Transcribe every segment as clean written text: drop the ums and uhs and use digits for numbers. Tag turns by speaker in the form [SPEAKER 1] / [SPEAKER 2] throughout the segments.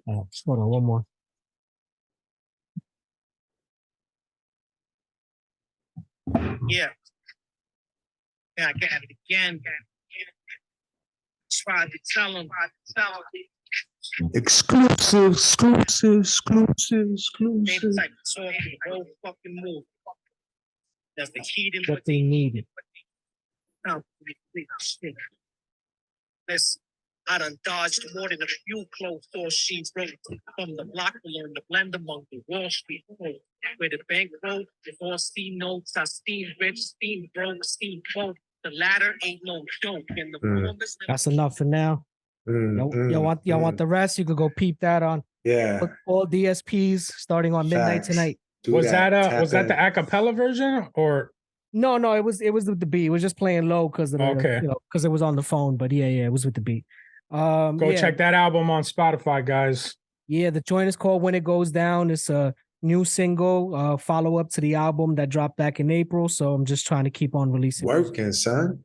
[SPEAKER 1] Oh, hold on, one more.
[SPEAKER 2] Yeah. Yeah, I got it again. Tried to tell him.
[SPEAKER 3] Exclusive.
[SPEAKER 2] Same type of talk, the whole fucking move. That's the heat and
[SPEAKER 1] What they needed.
[SPEAKER 2] Oh, shit. Listen, I done dodged more than a few closed door sheets from the block below the blend among the Wall Street road. Where the bank road, before steam notes, I steam rich, steam broke, steam broke. The latter ain't no joke. And the warmest.
[SPEAKER 1] That's enough for now. Y'all want the rest? You could go peep that on all DSPs starting on midnight tonight.
[SPEAKER 4] Was that the acapella version or?
[SPEAKER 1] No, it was with the beat. It was just playing low because of because it was on the phone. But yeah, it was with the beat.
[SPEAKER 4] Go check that album on Spotify, guys.
[SPEAKER 1] Yeah, the joint is called When It Goes Down. It's a new single, follow up to the album that dropped back in April. So I'm just trying to keep on releasing.
[SPEAKER 3] Working, son.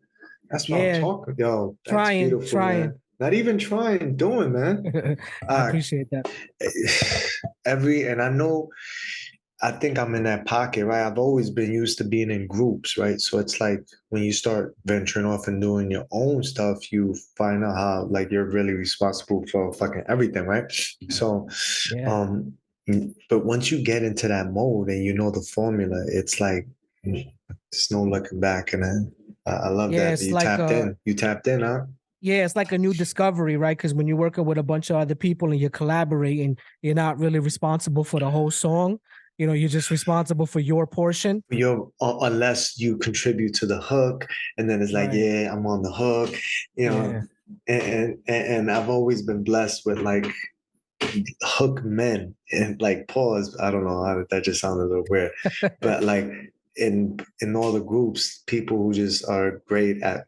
[SPEAKER 3] That's what I'm talking. Yo, that's beautiful, man. Not even trying, doing, man.
[SPEAKER 1] I appreciate that.
[SPEAKER 3] I think I'm in that pocket, right? I've always been used to being in groups, right? So it's like when you start venturing off and doing your own stuff, you find out how like you're really responsible for fucking everything, right? So, but once you get into that mode and you know the formula, it's like there's no looking back. And I love that you tapped in. You tapped in, huh?
[SPEAKER 1] Yeah, it's like a new discovery, right? Because when you're working with a bunch of other people and you're collaborating, you're not really responsible for the whole song. You know, you're just responsible for your portion.
[SPEAKER 3] Unless you contribute to the hook, and then it's like, I'm on the hook, you know. And I've always been blessed with like hook men and like pause. I don't know, that just sounded a little weird, but like in all the groups, people who just are great at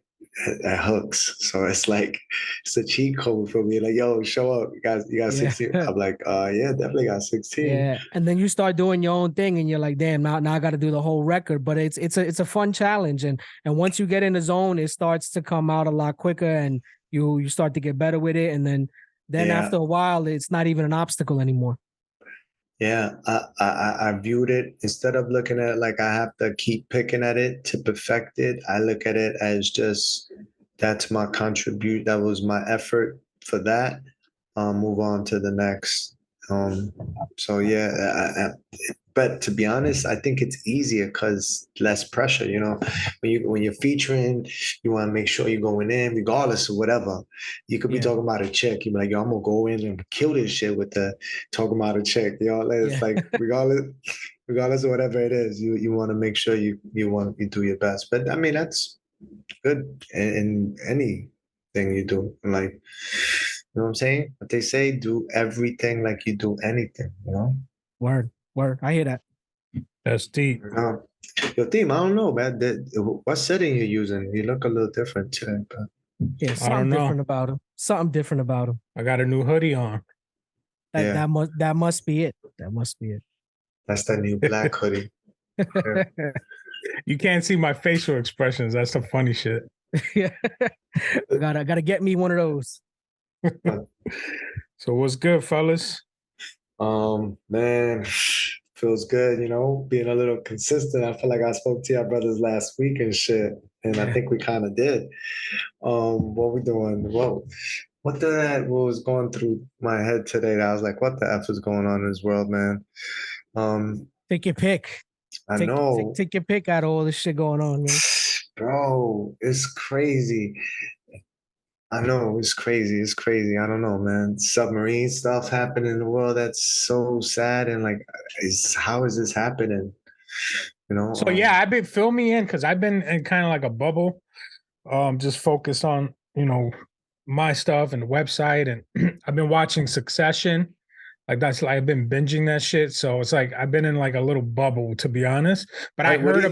[SPEAKER 3] hooks. So it's like it's a cheat code for me. Like, yo, show up. You got 16. I'm like, definitely got 16.
[SPEAKER 1] Yeah. And then you start doing your own thing and you're like, damn, now I gotta do the whole record. But it's a fun challenge. And once you get in the zone, it starts to come out a lot quicker and you start to get better with it. And then after a while, it's not even an obstacle anymore.
[SPEAKER 3] Yeah, I viewed it, instead of looking at it like I have to keep picking at it to perfect it, I look at it as just that's my contribute. That was my effort for that. Move on to the next. But to be honest, I think it's easier because less pressure. You know, when you're featuring, you want to make sure you're going in, regardless of whatever. You could be talking about a chick. You're like, yo, I'm gonna go in and kill this shit with the talking about a chick. You know, it's like regardless of whatever it is, you want to make sure you do your best. But I mean, that's good in anything you do. Like, you know what I'm saying? But they say do everything like you do anything, you know?
[SPEAKER 1] Word. I hear that.
[SPEAKER 4] That's deep.
[SPEAKER 3] Your team, I don't know, man. What setting you're using? You look a little different today, but
[SPEAKER 1] yeah, something different about him. Something different about him.
[SPEAKER 4] I got a new hoodie on.
[SPEAKER 1] That must be it. That must be it.
[SPEAKER 3] That's that new black hoodie.
[SPEAKER 4] Yeah. You can't see my facial expressions. That's the funny shit.
[SPEAKER 1] Yeah. I gotta get me one of those.
[SPEAKER 4] So what's good, fellas?
[SPEAKER 3] Man, feels good, you know, being a little consistent. I feel like I spoke to your brothers last week and shit, and I think we kind of did. What we doing? What was going through my head today? That I was like, what the F is going on in this world, man?
[SPEAKER 1] Take your pick.
[SPEAKER 3] I know.
[SPEAKER 1] Take your pick out of all this shit going on, man.
[SPEAKER 3] Bro, it's crazy. I know, it's crazy. It's crazy. I don't know, man. Submarine stuff happening in the world. That's so sad. And like, how is this happening? You know?
[SPEAKER 4] So yeah, I've been filming in because I've been in kind of like a bubble, just focused on, you know, my stuff and the website. And I've been watching Succession. Like that's like I've been binging that shit. So it's like I've been in like a little bubble, to be honest. But I heard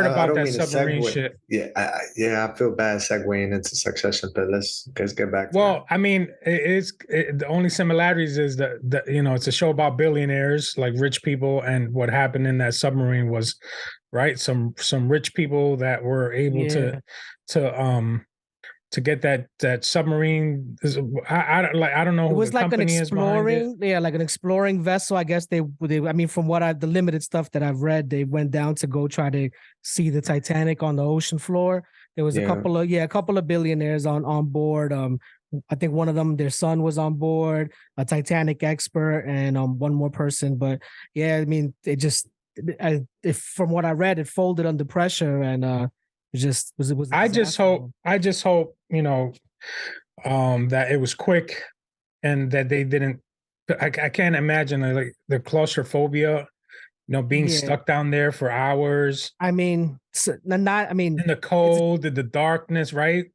[SPEAKER 4] about that submarine shit.
[SPEAKER 3] Yeah, I feel bad segueing into Succession, but let's get back to
[SPEAKER 4] that. I mean, the only similarities is that you know, it's a show about billionaires, like rich people, and what happened in that submarine was, right, some rich people that were able to to get that submarine. I don't know
[SPEAKER 1] It
[SPEAKER 4] who
[SPEAKER 1] was
[SPEAKER 4] the
[SPEAKER 1] like an
[SPEAKER 4] company is behind it.
[SPEAKER 1] like an exploring vessel. I guess they I mean, from the limited stuff that I've read, they went down to go try to see the Titanic on the ocean floor. There was a couple of billionaires on board. I think one of them, their son was on board, a Titanic expert, and one more person. But yeah, I mean, if from what I read, it folded under pressure, and it was.
[SPEAKER 4] I just hope, that it was quick and that they didn't. I can't imagine like the claustrophobia, being stuck down there for hours.
[SPEAKER 1] I mean, not. I mean,
[SPEAKER 4] in the cold, in the darkness, right?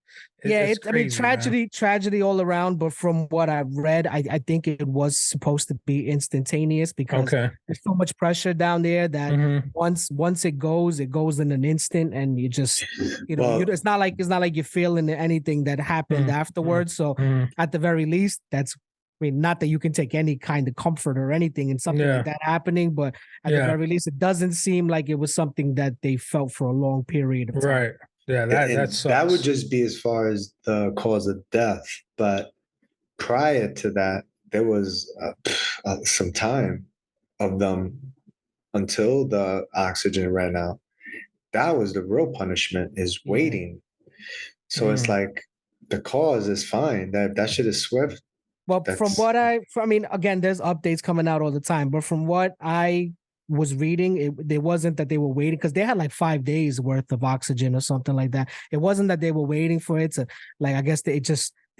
[SPEAKER 4] It's
[SPEAKER 1] I mean,
[SPEAKER 4] crazy,
[SPEAKER 1] tragedy all around. But from what I've read, I think it was supposed to be instantaneous because there's so much pressure down there that once it goes in an instant, and you just, it's not like you're feeling anything that happened afterwards. So at the very least, that's. I mean, not that you can take any kind of comfort or anything in something like that happening, but at the very least, it doesn't seem like it was something that they felt for a long period of time.
[SPEAKER 4] Right. Yeah, that
[SPEAKER 3] would just be as far as the cause of death. But prior to that, there was some time of them until the oxygen ran out. That was the real punishment, is waiting. So it's like the cause is fine. That shit is swift.
[SPEAKER 1] Well, I mean, again, there's updates coming out all the time, but from what I was reading, there wasn't that they were waiting because they had like 5 days worth of oxygen or something like that. It wasn't that they were waiting for it to, like, I guess they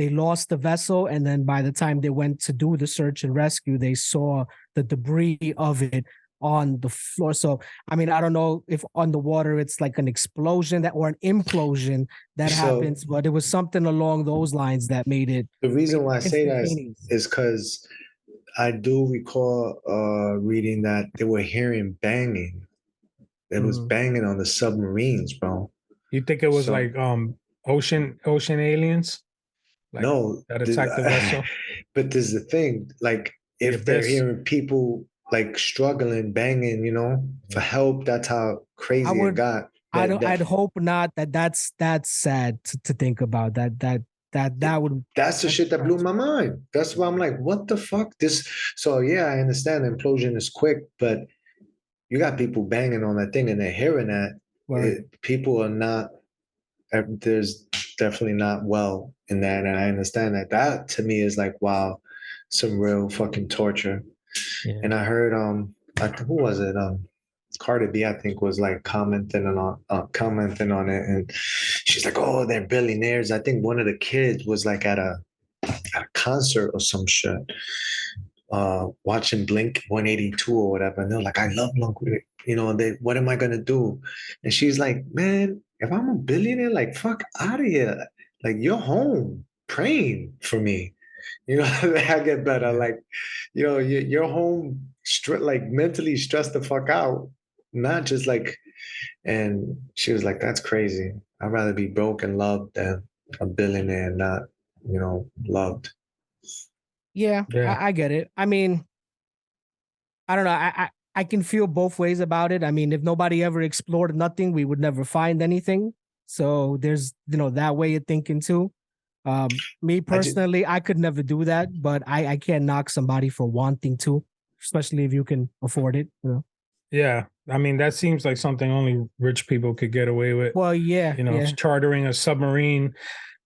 [SPEAKER 1] lost the vessel, and then by the time they went to do the search and rescue, they saw the debris of it on the floor. So, I mean, I don't know if on the water it's like an explosion or an implosion that happens, but it was something along those lines that made it.
[SPEAKER 3] The reason why I say that is because I do recall reading that they were hearing banging. It was banging on the submarines, bro.
[SPEAKER 4] You think it was like ocean aliens? Like,
[SPEAKER 3] no,
[SPEAKER 4] that attacked the vessel.
[SPEAKER 3] But there's the thing, like if they're hearing people like struggling, banging, for help, that's how crazy it got.
[SPEAKER 1] I'd hope not. That's sad to think about. That's
[SPEAKER 3] the shit that blew my mind. That's why I'm like, what the fuck? So yeah, I understand the implosion is quick, but you got people banging on that thing and they're hearing that. Right. People are not. There's definitely not well in that, and I understand that. That to me is like, wow, some real fucking torture. Yeah. And I heard who was it? Cardi B, I think, was like commenting on it, and she's like, "Oh, they're billionaires." I think one of the kids was like at a concert or some shit, watching Blink 182 or whatever, and they're like, "I love Blink." What am I gonna do? And she's like, "Man, if I'm a billionaire, like, fuck out of here. Like, you're home praying for me." I get better. Like, you're home, like mentally stressed the fuck out, not just like. And she was like, "That's crazy. I'd rather be broke and loved than a billionaire and not, loved."
[SPEAKER 1] Yeah. I get it. I mean, I don't know. I can feel both ways about it. I mean, if nobody ever explored nothing, we would never find anything. So there's, that way of thinking too. Me personally, I could never do that, but I can't knock somebody for wanting to, especially if you can afford it.
[SPEAKER 4] Yeah, I mean, that seems like something only rich people could get away with.
[SPEAKER 1] Well, yeah,
[SPEAKER 4] chartering a submarine.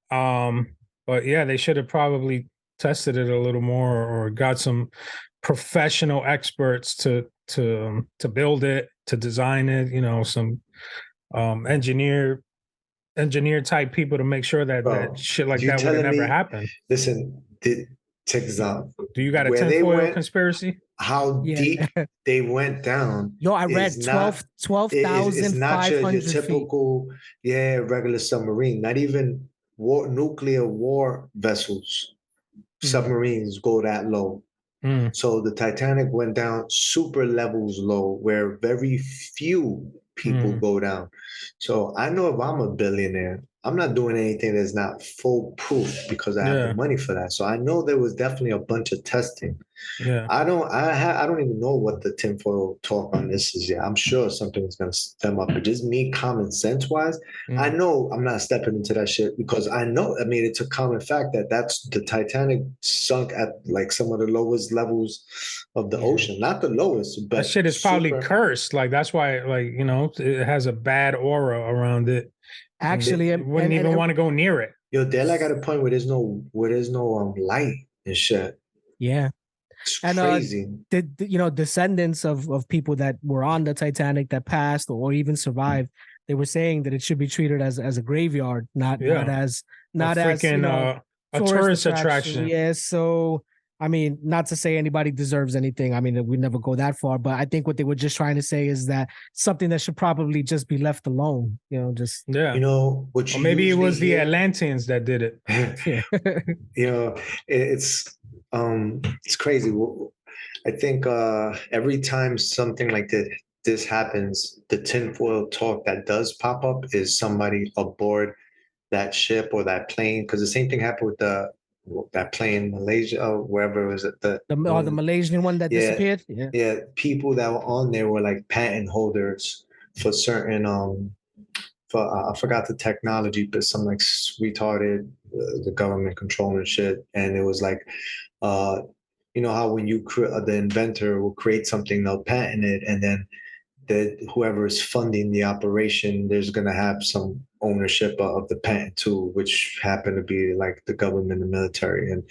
[SPEAKER 4] But yeah, they should have probably tested it a little more, or got some professional experts to build it, to design it. Some engineer type people to make sure that shit like that would have never happened.
[SPEAKER 3] Listen, check this out.
[SPEAKER 4] Do you got a tinfoil conspiracy?
[SPEAKER 3] How deep they went down.
[SPEAKER 1] Yo, I read 12,500
[SPEAKER 3] It's not your typical, regular submarine. Not even nuclear war vessels. Submarines go that low. So the Titanic went down super levels low, where very few people go down. So I know if I'm a billionaire, I'm not doing anything that's not foolproof because I have the money for that. So I know there was definitely a bunch of testing.
[SPEAKER 4] Yeah.
[SPEAKER 3] I don't even know what the tinfoil talk on this is yet. I'm sure something is gonna stem up, but just me common sense wise, I know I'm not stepping into that shit because I know. I mean, it's a common fact that that's the Titanic sunk at like some of the lowest levels of the ocean, not the lowest, but
[SPEAKER 4] That shit is probably
[SPEAKER 3] super.
[SPEAKER 4] cursed. Like that's why, like, you know, it has a bad aura around it.
[SPEAKER 1] Actually,
[SPEAKER 4] You wouldn't even want to go near it.
[SPEAKER 3] Yo, they're like at a point where there's no light and shit.
[SPEAKER 1] yeah.
[SPEAKER 3] It's
[SPEAKER 1] And
[SPEAKER 3] crazy.
[SPEAKER 1] you know, descendants of people that were on the Titanic that passed or even survived, they were saying that it should be treated as a graveyard, not as you know,
[SPEAKER 4] a tourist attraction.
[SPEAKER 1] Yes. So I mean, not to say anybody deserves anything. I mean, we never go that far, but I think what they were just trying to say is that something that should probably just be left alone. You know, just
[SPEAKER 3] You know, what
[SPEAKER 4] or
[SPEAKER 3] you
[SPEAKER 4] maybe it was the
[SPEAKER 3] hear,
[SPEAKER 4] Atlanteans that did it.
[SPEAKER 1] yeah.
[SPEAKER 3] you know, it's crazy. I think every time something like this happens, the tinfoil talk that does pop up is somebody aboard that ship or that plane. Because the same thing happened with that plane in Malaysia or wherever it was at
[SPEAKER 1] The Malaysian one that disappeared. Yeah.
[SPEAKER 3] Yeah, people that were on there were like patent holders for certain for I forgot the technology, but some like retarded the government controlling shit, and it was like, uh, you know how when the inventor will create something, they'll patent it, and then whoever is funding the operation, there's gonna have some ownership of the patent too, which happen to be like the government, the military, and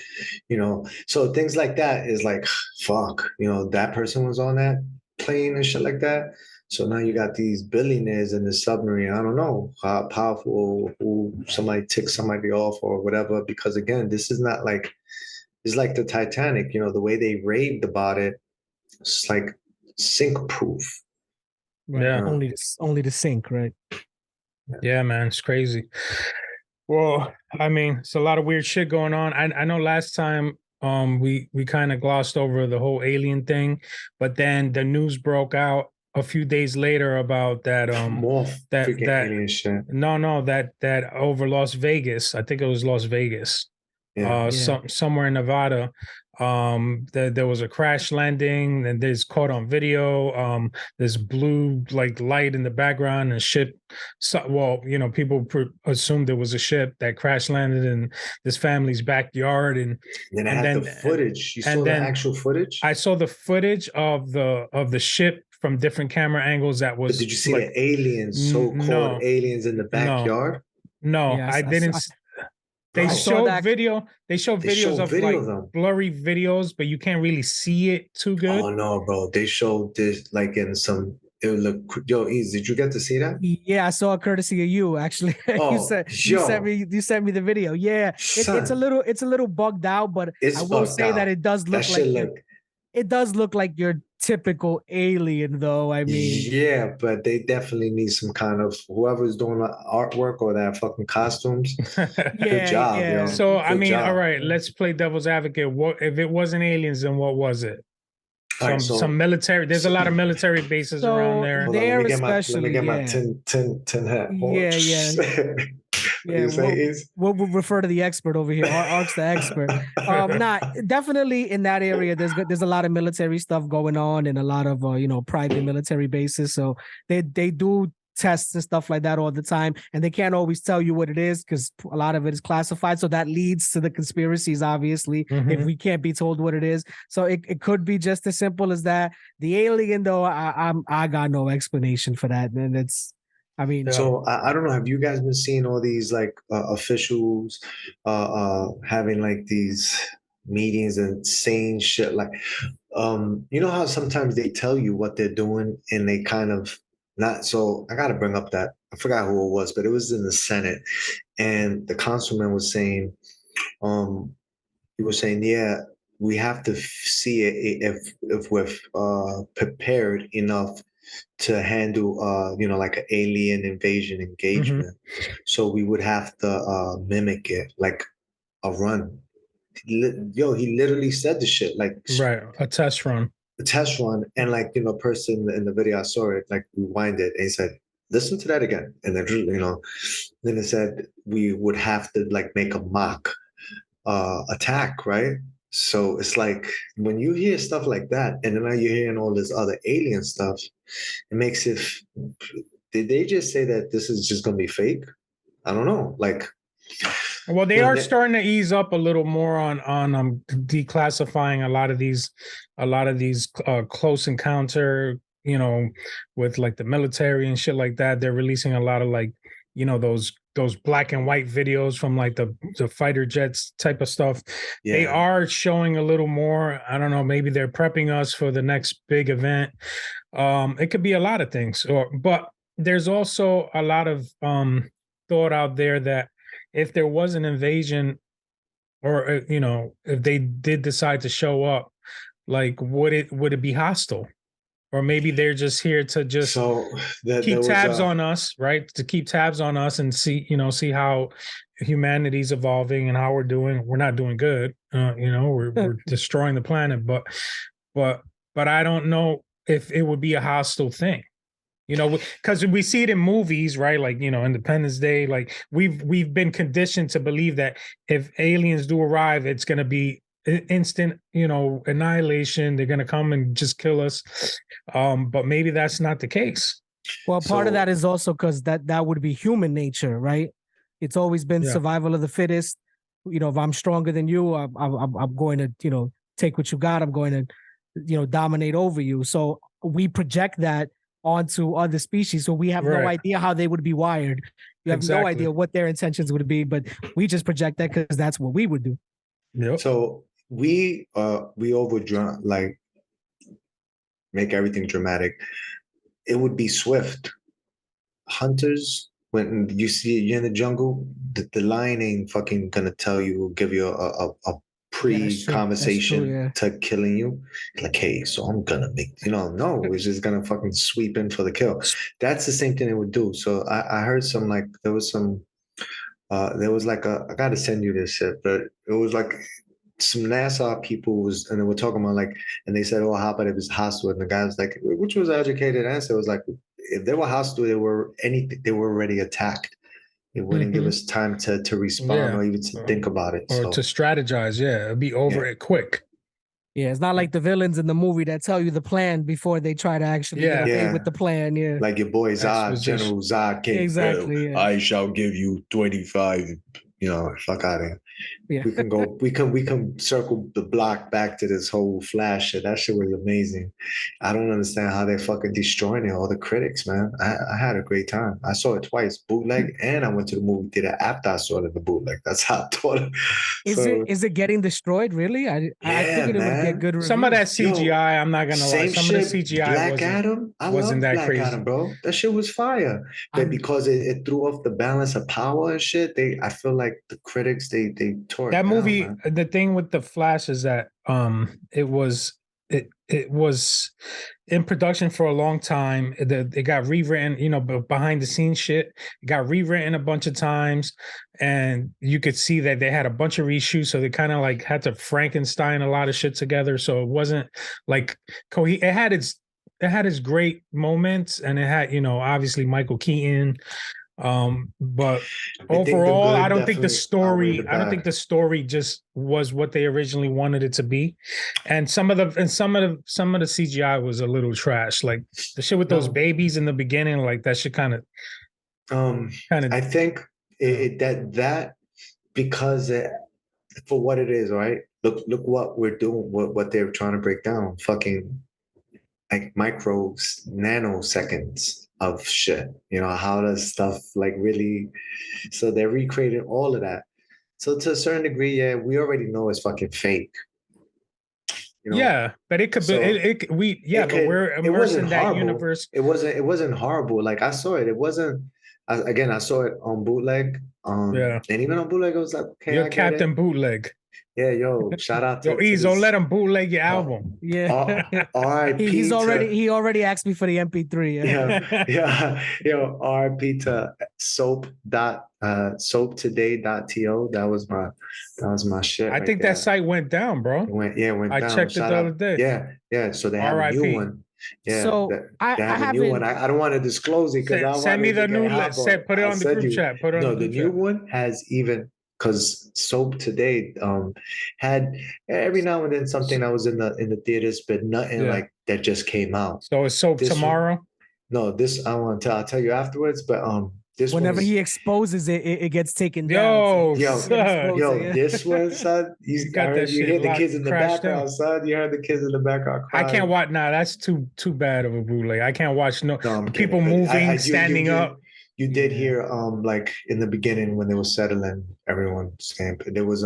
[SPEAKER 3] so things like that is like, fuck, that person was on that plane and shit like that. So now you got these billionaires in the submarine. I don't know how powerful, who somebody ticks somebody off or whatever. Because again, this is not like it's like the Titanic. The way they raved about it, it's like sink proof.
[SPEAKER 1] Right.
[SPEAKER 4] Yeah.
[SPEAKER 1] Only to sink, right?
[SPEAKER 4] Yeah, man, it's crazy. Well, I mean, it's a lot of weird shit going on. I know last time we kind of glossed over the whole alien thing, but then the news broke out a few days later about that
[SPEAKER 3] more freaking alien shit.
[SPEAKER 4] No, that over Las Vegas. I think it was Las Vegas.
[SPEAKER 3] Yeah.
[SPEAKER 4] Somewhere in Nevada. There was a crash landing, and there's caught on video. There's blue like light in the background, and ship. People assumed there was a ship that crash landed in this family's backyard, and
[SPEAKER 3] then the footage. You saw the actual footage.
[SPEAKER 4] I saw the footage of the ship from different camera angles. That was.
[SPEAKER 3] But did you see the aliens, so-called aliens in the backyard?
[SPEAKER 4] No,
[SPEAKER 1] Yeah,
[SPEAKER 4] I didn't. They show video. They show videos of like blurry videos, but you can't really see it too good.
[SPEAKER 3] Oh no, bro! They showed this like in some. It would look. Yo, Eaz, did you get to see that?
[SPEAKER 1] Yeah, I saw it courtesy of you. Actually, you sent me the video. Yeah, it's a little bugged out, but I will say that it does look it does look like your typical alien, though. I mean,
[SPEAKER 3] yeah, but they definitely need some kind of whoever's doing the artwork or that fucking costumes. Good job, yo.
[SPEAKER 4] So I mean, all right, let's play devil's advocate. What if it wasn't aliens? Then what was it? Some military. There's a lot of military bases around there.
[SPEAKER 1] There,
[SPEAKER 3] let me get my tin hat.
[SPEAKER 1] Yeah, we'll refer to the expert over here. Ark's the expert. Definitely in that area, there's a lot of military stuff going on and a lot of private military bases. So they do tests and stuff like that all the time, and they can't always tell you what it is because a lot of it is classified. So that leads to the conspiracies, obviously, if we can't be told what it is. So it could be just as simple as that. The alien, though, I got no explanation for that, and it's. I mean,
[SPEAKER 3] so I don't know. Have you guys been seeing all these like officials having like these meetings and saying shit like, you know how sometimes they tell you what they're doing and they kind of not. So I got to bring up that I forgot who it was, but it was in the Senate, and the councilman was saying, he was saying, yeah, we have to see if we're prepared enough to handle like an alien invasion engagement. So we would have to mimic it like a run. He literally said the shit like
[SPEAKER 4] a test run.
[SPEAKER 3] And like person in the video I saw it like rewind it and he said, listen to that again. And then then it said we would have to like make a mock attack, right? So it's like when you hear stuff like that, and then now you're hearing all this other alien stuff, it makes it. Did they just say that this is just gonna be fake? I don't know. Like,
[SPEAKER 4] Well, they
[SPEAKER 3] you know,
[SPEAKER 4] are starting to ease up a little more on declassifying a lot of these close encounter, you know, with like the military and shit like that. They're releasing a lot of like, you know, those black and white videos from like the fighter jets type of stuff. They
[SPEAKER 3] yeah.
[SPEAKER 4] are showing a little more. I don't know, maybe they're prepping us for the next big event. It could be a lot of things, but there's also a lot of thought out there that if there was an invasion, or you know, if they did decide to show up, like would it be hostile, or maybe they're just here to just
[SPEAKER 3] So
[SPEAKER 4] keep
[SPEAKER 3] there was
[SPEAKER 4] tabs on us, right? To keep tabs on us and see, you know, see how humanity's evolving and how we're doing. We're not doing good, you know. We're destroying the planet, but I don't know if it would be a hostile thing. You know, because we see it in movies, right? Like, you know, Independence Day. Like we've been conditioned to believe that if aliens do arrive, it's going to be instant, you know, annihilation. They're going to come and just kill us. But maybe that's not the case.
[SPEAKER 1] Well, part of
[SPEAKER 3] So-
[SPEAKER 1] that is also because that would be human nature, right? It's always been
[SPEAKER 4] Yeah.
[SPEAKER 1] survival of the fittest. You know, if I'm stronger than you, I'm going to, you know, take what you got. I'm going to, you know, dominate over you. So we project that onto other species. So we have no
[SPEAKER 4] Right.
[SPEAKER 1] idea how they would be wired. You have no
[SPEAKER 4] Exactly.
[SPEAKER 1] idea what their intentions would be, but we just project that because that's what we would do.
[SPEAKER 4] Yep.
[SPEAKER 3] So we over like make everything dramatic. It would be swift. Hunters, when you see you're in the jungle, the lion ain't fucking gonna tell you, give you a
[SPEAKER 1] That's
[SPEAKER 3] pre-conversation
[SPEAKER 1] true, yeah.
[SPEAKER 3] to killing you. Like, hey, so I'm gonna make, no, it's just gonna fucking sweep in for the kill. That's the same thing it would do. So I heard some, like, there was like I gotta send you this shit, but it was like some NASA people and they were talking about, like, and they said, oh, how about if it's hostile? And the guy was like, which was an educated answer. It was like, if they were hostile, they were already attacked. It wouldn't give us time to respond
[SPEAKER 4] Yeah.
[SPEAKER 3] or even to think about it.
[SPEAKER 4] Or
[SPEAKER 3] So
[SPEAKER 4] to strategize. Yeah. It'd be over it quick.
[SPEAKER 1] Yeah, it's not like the villains in the movie that tell you the plan before they try to actually get away
[SPEAKER 3] Yeah.
[SPEAKER 1] with the plan. Yeah,
[SPEAKER 3] like your boy Zod,
[SPEAKER 4] Exposition.
[SPEAKER 3] General Zod came,
[SPEAKER 1] Exactly, yeah.
[SPEAKER 3] I shall give you 25. Fuck out of here.
[SPEAKER 1] yeah.
[SPEAKER 3] We can circle the block back to this whole Flash shit. That shit was amazing. I don't understand how they're fucking destroying it. All the critics, man. I had a great time. I saw it twice, bootleg, and I went to the movie theater after I saw it in the bootleg. That's how I thought it.
[SPEAKER 1] Is it getting destroyed? Really? I figured it would
[SPEAKER 3] man.
[SPEAKER 1] get good reviews.
[SPEAKER 4] Some of that CGI, I'm not gonna lie.
[SPEAKER 3] Same
[SPEAKER 4] Some
[SPEAKER 3] shit.
[SPEAKER 4] of the CGI
[SPEAKER 3] Black Adam. I
[SPEAKER 4] wasn't
[SPEAKER 3] love
[SPEAKER 4] that
[SPEAKER 3] Black
[SPEAKER 4] crazy.
[SPEAKER 3] Adam, bro. That shit was fire. But
[SPEAKER 1] I'm-
[SPEAKER 3] because it threw off the balance of power and shit, I feel like the critics they tore it
[SPEAKER 4] That
[SPEAKER 3] down,
[SPEAKER 4] movie,
[SPEAKER 3] man.
[SPEAKER 4] the thing with the Flash is that it was in production for a long time. It got rewritten, you know, behind the scenes shit. It got rewritten a bunch of times, and you could see that they had a bunch of reshoots. So they kind of like had to Frankenstein a lot of shit together. So it wasn't like it had its great moments, and it had, you know, obviously Michael Keaton. But overall, I don't think the story just was what they originally wanted it to be. And some of the CGI was a little trash. Like the shit with those babies in the beginning, like that shit kind of
[SPEAKER 3] I think that because for what it is, right? Look what we're doing, what they're trying to break down. Fucking like micros, nanoseconds of shit. How does stuff like really? So they're recreating all of that. So to a certain degree, yeah, we already know it's fucking fake.
[SPEAKER 4] Yeah, but it could be. But we're immersed in that
[SPEAKER 3] horrible.
[SPEAKER 4] universe.
[SPEAKER 3] It wasn't horrible. Like I saw it. It wasn't. Again, I saw it on bootleg. And even on bootleg, I was like, okay,
[SPEAKER 4] you're
[SPEAKER 3] I get
[SPEAKER 4] Captain
[SPEAKER 3] it.
[SPEAKER 4] Bootleg.
[SPEAKER 3] Yeah, yo, shout out to
[SPEAKER 4] Eaz, don't let him bootleg your album.
[SPEAKER 1] Yeah,
[SPEAKER 3] R.I.P.
[SPEAKER 1] he already asked me for the MP3.
[SPEAKER 3] Yeah. Yo, R.I.P. to soaptoday.to. That was my shit.
[SPEAKER 4] I think that site went down, bro.
[SPEAKER 3] It went down.
[SPEAKER 4] I checked it the other day.
[SPEAKER 3] Yeah. So they have a new one. Yeah,
[SPEAKER 1] so
[SPEAKER 3] they have a new one. I don't want to disclose it because
[SPEAKER 4] send me the new list. Put it on the group chat.
[SPEAKER 3] The new one has even because Soap today had every now and then something that was in the theaters, but nothing like that just came out.
[SPEAKER 4] So it's Soap
[SPEAKER 3] This one-
[SPEAKER 4] tomorrow.
[SPEAKER 3] No, this I want to tell. I'll tell you afterwards. But this
[SPEAKER 1] Whenever
[SPEAKER 3] one is,
[SPEAKER 1] he exposes it, it gets taken
[SPEAKER 4] Yo,
[SPEAKER 1] down.
[SPEAKER 3] yo,
[SPEAKER 1] Expose
[SPEAKER 3] yo,
[SPEAKER 1] it, yeah.
[SPEAKER 3] this one, son.
[SPEAKER 4] You got that
[SPEAKER 3] You
[SPEAKER 4] shit
[SPEAKER 3] hear the
[SPEAKER 4] locked-
[SPEAKER 3] kids in the
[SPEAKER 4] crashed
[SPEAKER 3] background,
[SPEAKER 4] in.
[SPEAKER 3] son. You heard the kids in the background crying.
[SPEAKER 4] I can't watch. Nah, that's too bad of a bootleg. I can't watch
[SPEAKER 3] No, I'm
[SPEAKER 4] people
[SPEAKER 3] kidding.
[SPEAKER 4] moving, standing up.
[SPEAKER 3] You did
[SPEAKER 4] Yeah.
[SPEAKER 3] hear like in the beginning when they were settling, everyone saying there was